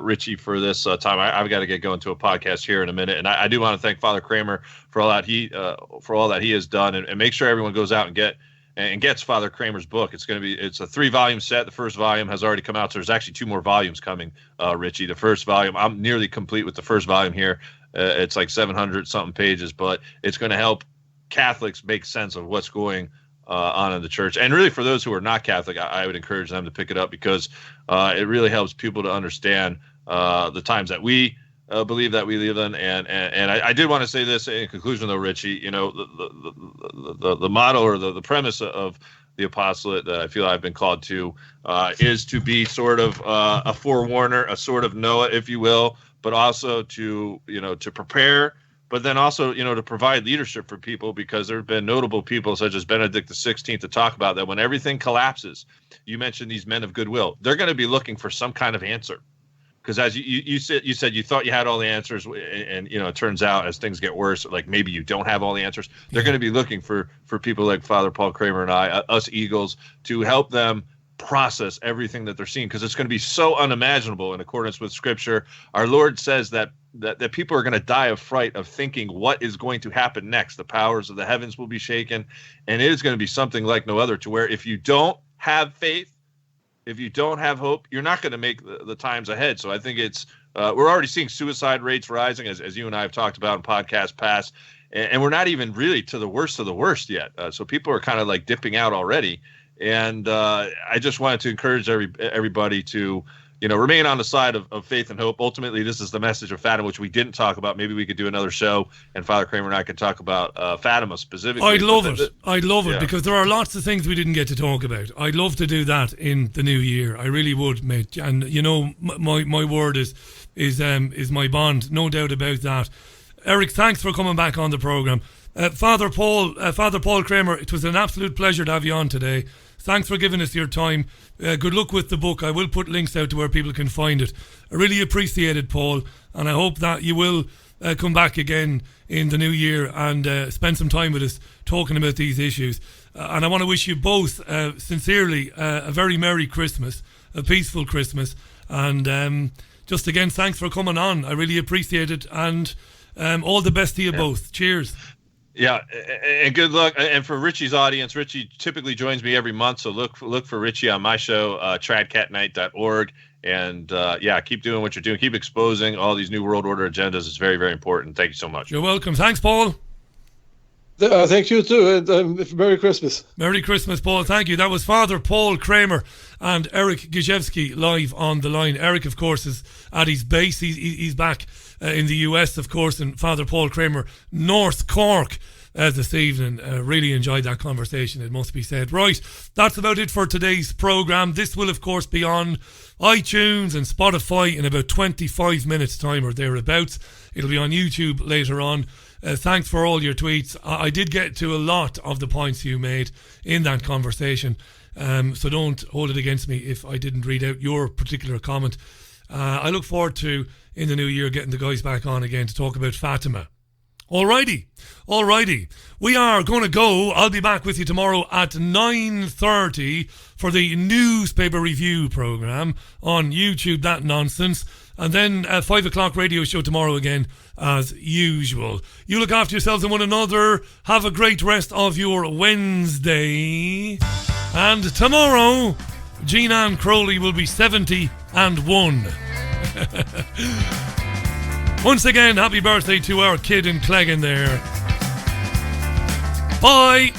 Richie, for this time. I've got to get going to a podcast here in a minute, and I do want to thank Father Kramer for all that he has done, and make sure everyone goes out and gets Father Kramer's book. It's a 3-volume set. The first volume has already come out, so there's actually 2 more volumes coming, Richie. The first volume, I'm nearly complete with the first volume here. It's like 700 something pages, but it's going to help Catholics make sense of what's going on in the church. And really, for those who are not Catholic, I would encourage them to pick it up, because it really helps people to understand the times that we believe that we live in. And I did want to say this in conclusion, though, Richie. The motto or the premise of the apostolate that I feel I've been called to is to be sort of a forewarner, a sort of Noah, if you will, but also to prepare, but then also, to provide leadership for people, because there have been notable people such as Benedict XVI to talk about that when everything collapses. You mentioned these men of goodwill. They're going to be looking for some kind of answer, because as you said you thought you had all the answers, and it turns out as things get worse, like maybe you don't have all the answers. They're going to be looking for people like Father Paul Kramer and us Eagles, to help them process everything that they're seeing, because it's going to be so unimaginable in accordance with Scripture. Our Lord says that people are going to die of fright of thinking what is going to happen next. The powers of the heavens will be shaken, and it is going to be something like no other, to where if you don't have faith, if you don't have hope, you're not going to make the times ahead. So I think it's we're already seeing suicide rates rising, as you and I have talked about in podcasts past, and we're not even really to the worst yet. So people are kind of like dipping out already. And I just wanted to encourage everybody to, remain on the side of faith and hope. Ultimately, this is the message of Fatima, which we didn't talk about. Maybe we could do another show, and Father Kramer and I could talk about Fatima specifically. I'd love it, because there are lots of things we didn't get to talk about. I'd love to do that in the new year. I really would, mate. And my word is my bond, no doubt about that. Eric, thanks for coming back on the program. Father Paul Kramer, it was an absolute pleasure to have you on today. Thanks for giving us your time. Good luck with the book. I will put links out to where people can find it. I really appreciate it, Paul, and I hope that you will come back again in the new year and spend some time with us talking about these issues. And I want to wish you both sincerely a very Merry Christmas, a peaceful Christmas, and just again, thanks for coming on. I really appreciate it, and all the best to you both. Cheers. Yeah, and good luck. And for Richie's audience, Richie typically joins me every month, so look for Richie on my show, tradcatnight.org. And keep doing what you're doing. Keep exposing all these new world order agendas. It's very, very important. Thank you so much. You're welcome. Thanks, Paul. Thank you too, and Merry Christmas. Merry Christmas, Paul. Thank you. That was Father Paul Kramer and Eric Gajewski live on the line. Eric, of course, is at his base. He's back in the US, of course, and Father Paul Kramer, North Cork, this evening. Really enjoyed that conversation, it must be said. Right, that's about it for today's programme. This will, of course, be on iTunes and Spotify in about 25 minutes' time or thereabouts. It'll be on YouTube later on. Thanks for all your tweets. I did get to a lot of the points you made in that conversation, so don't hold it against me if I didn't read out your particular comment. I look forward to, in the new year, getting the guys back on again to talk about Fatima. Alrighty. We are going to go. I'll be back with you tomorrow at 9:30 for the newspaper review programme on YouTube, That Nonsense. And then 5 o'clock radio show tomorrow again, as usual. You look after yourselves and one another. Have a great rest of your Wednesday. And tomorrow, Jean Ann Crowley will be 71. Once again, happy birthday to our kid in Cleggan there. Bye.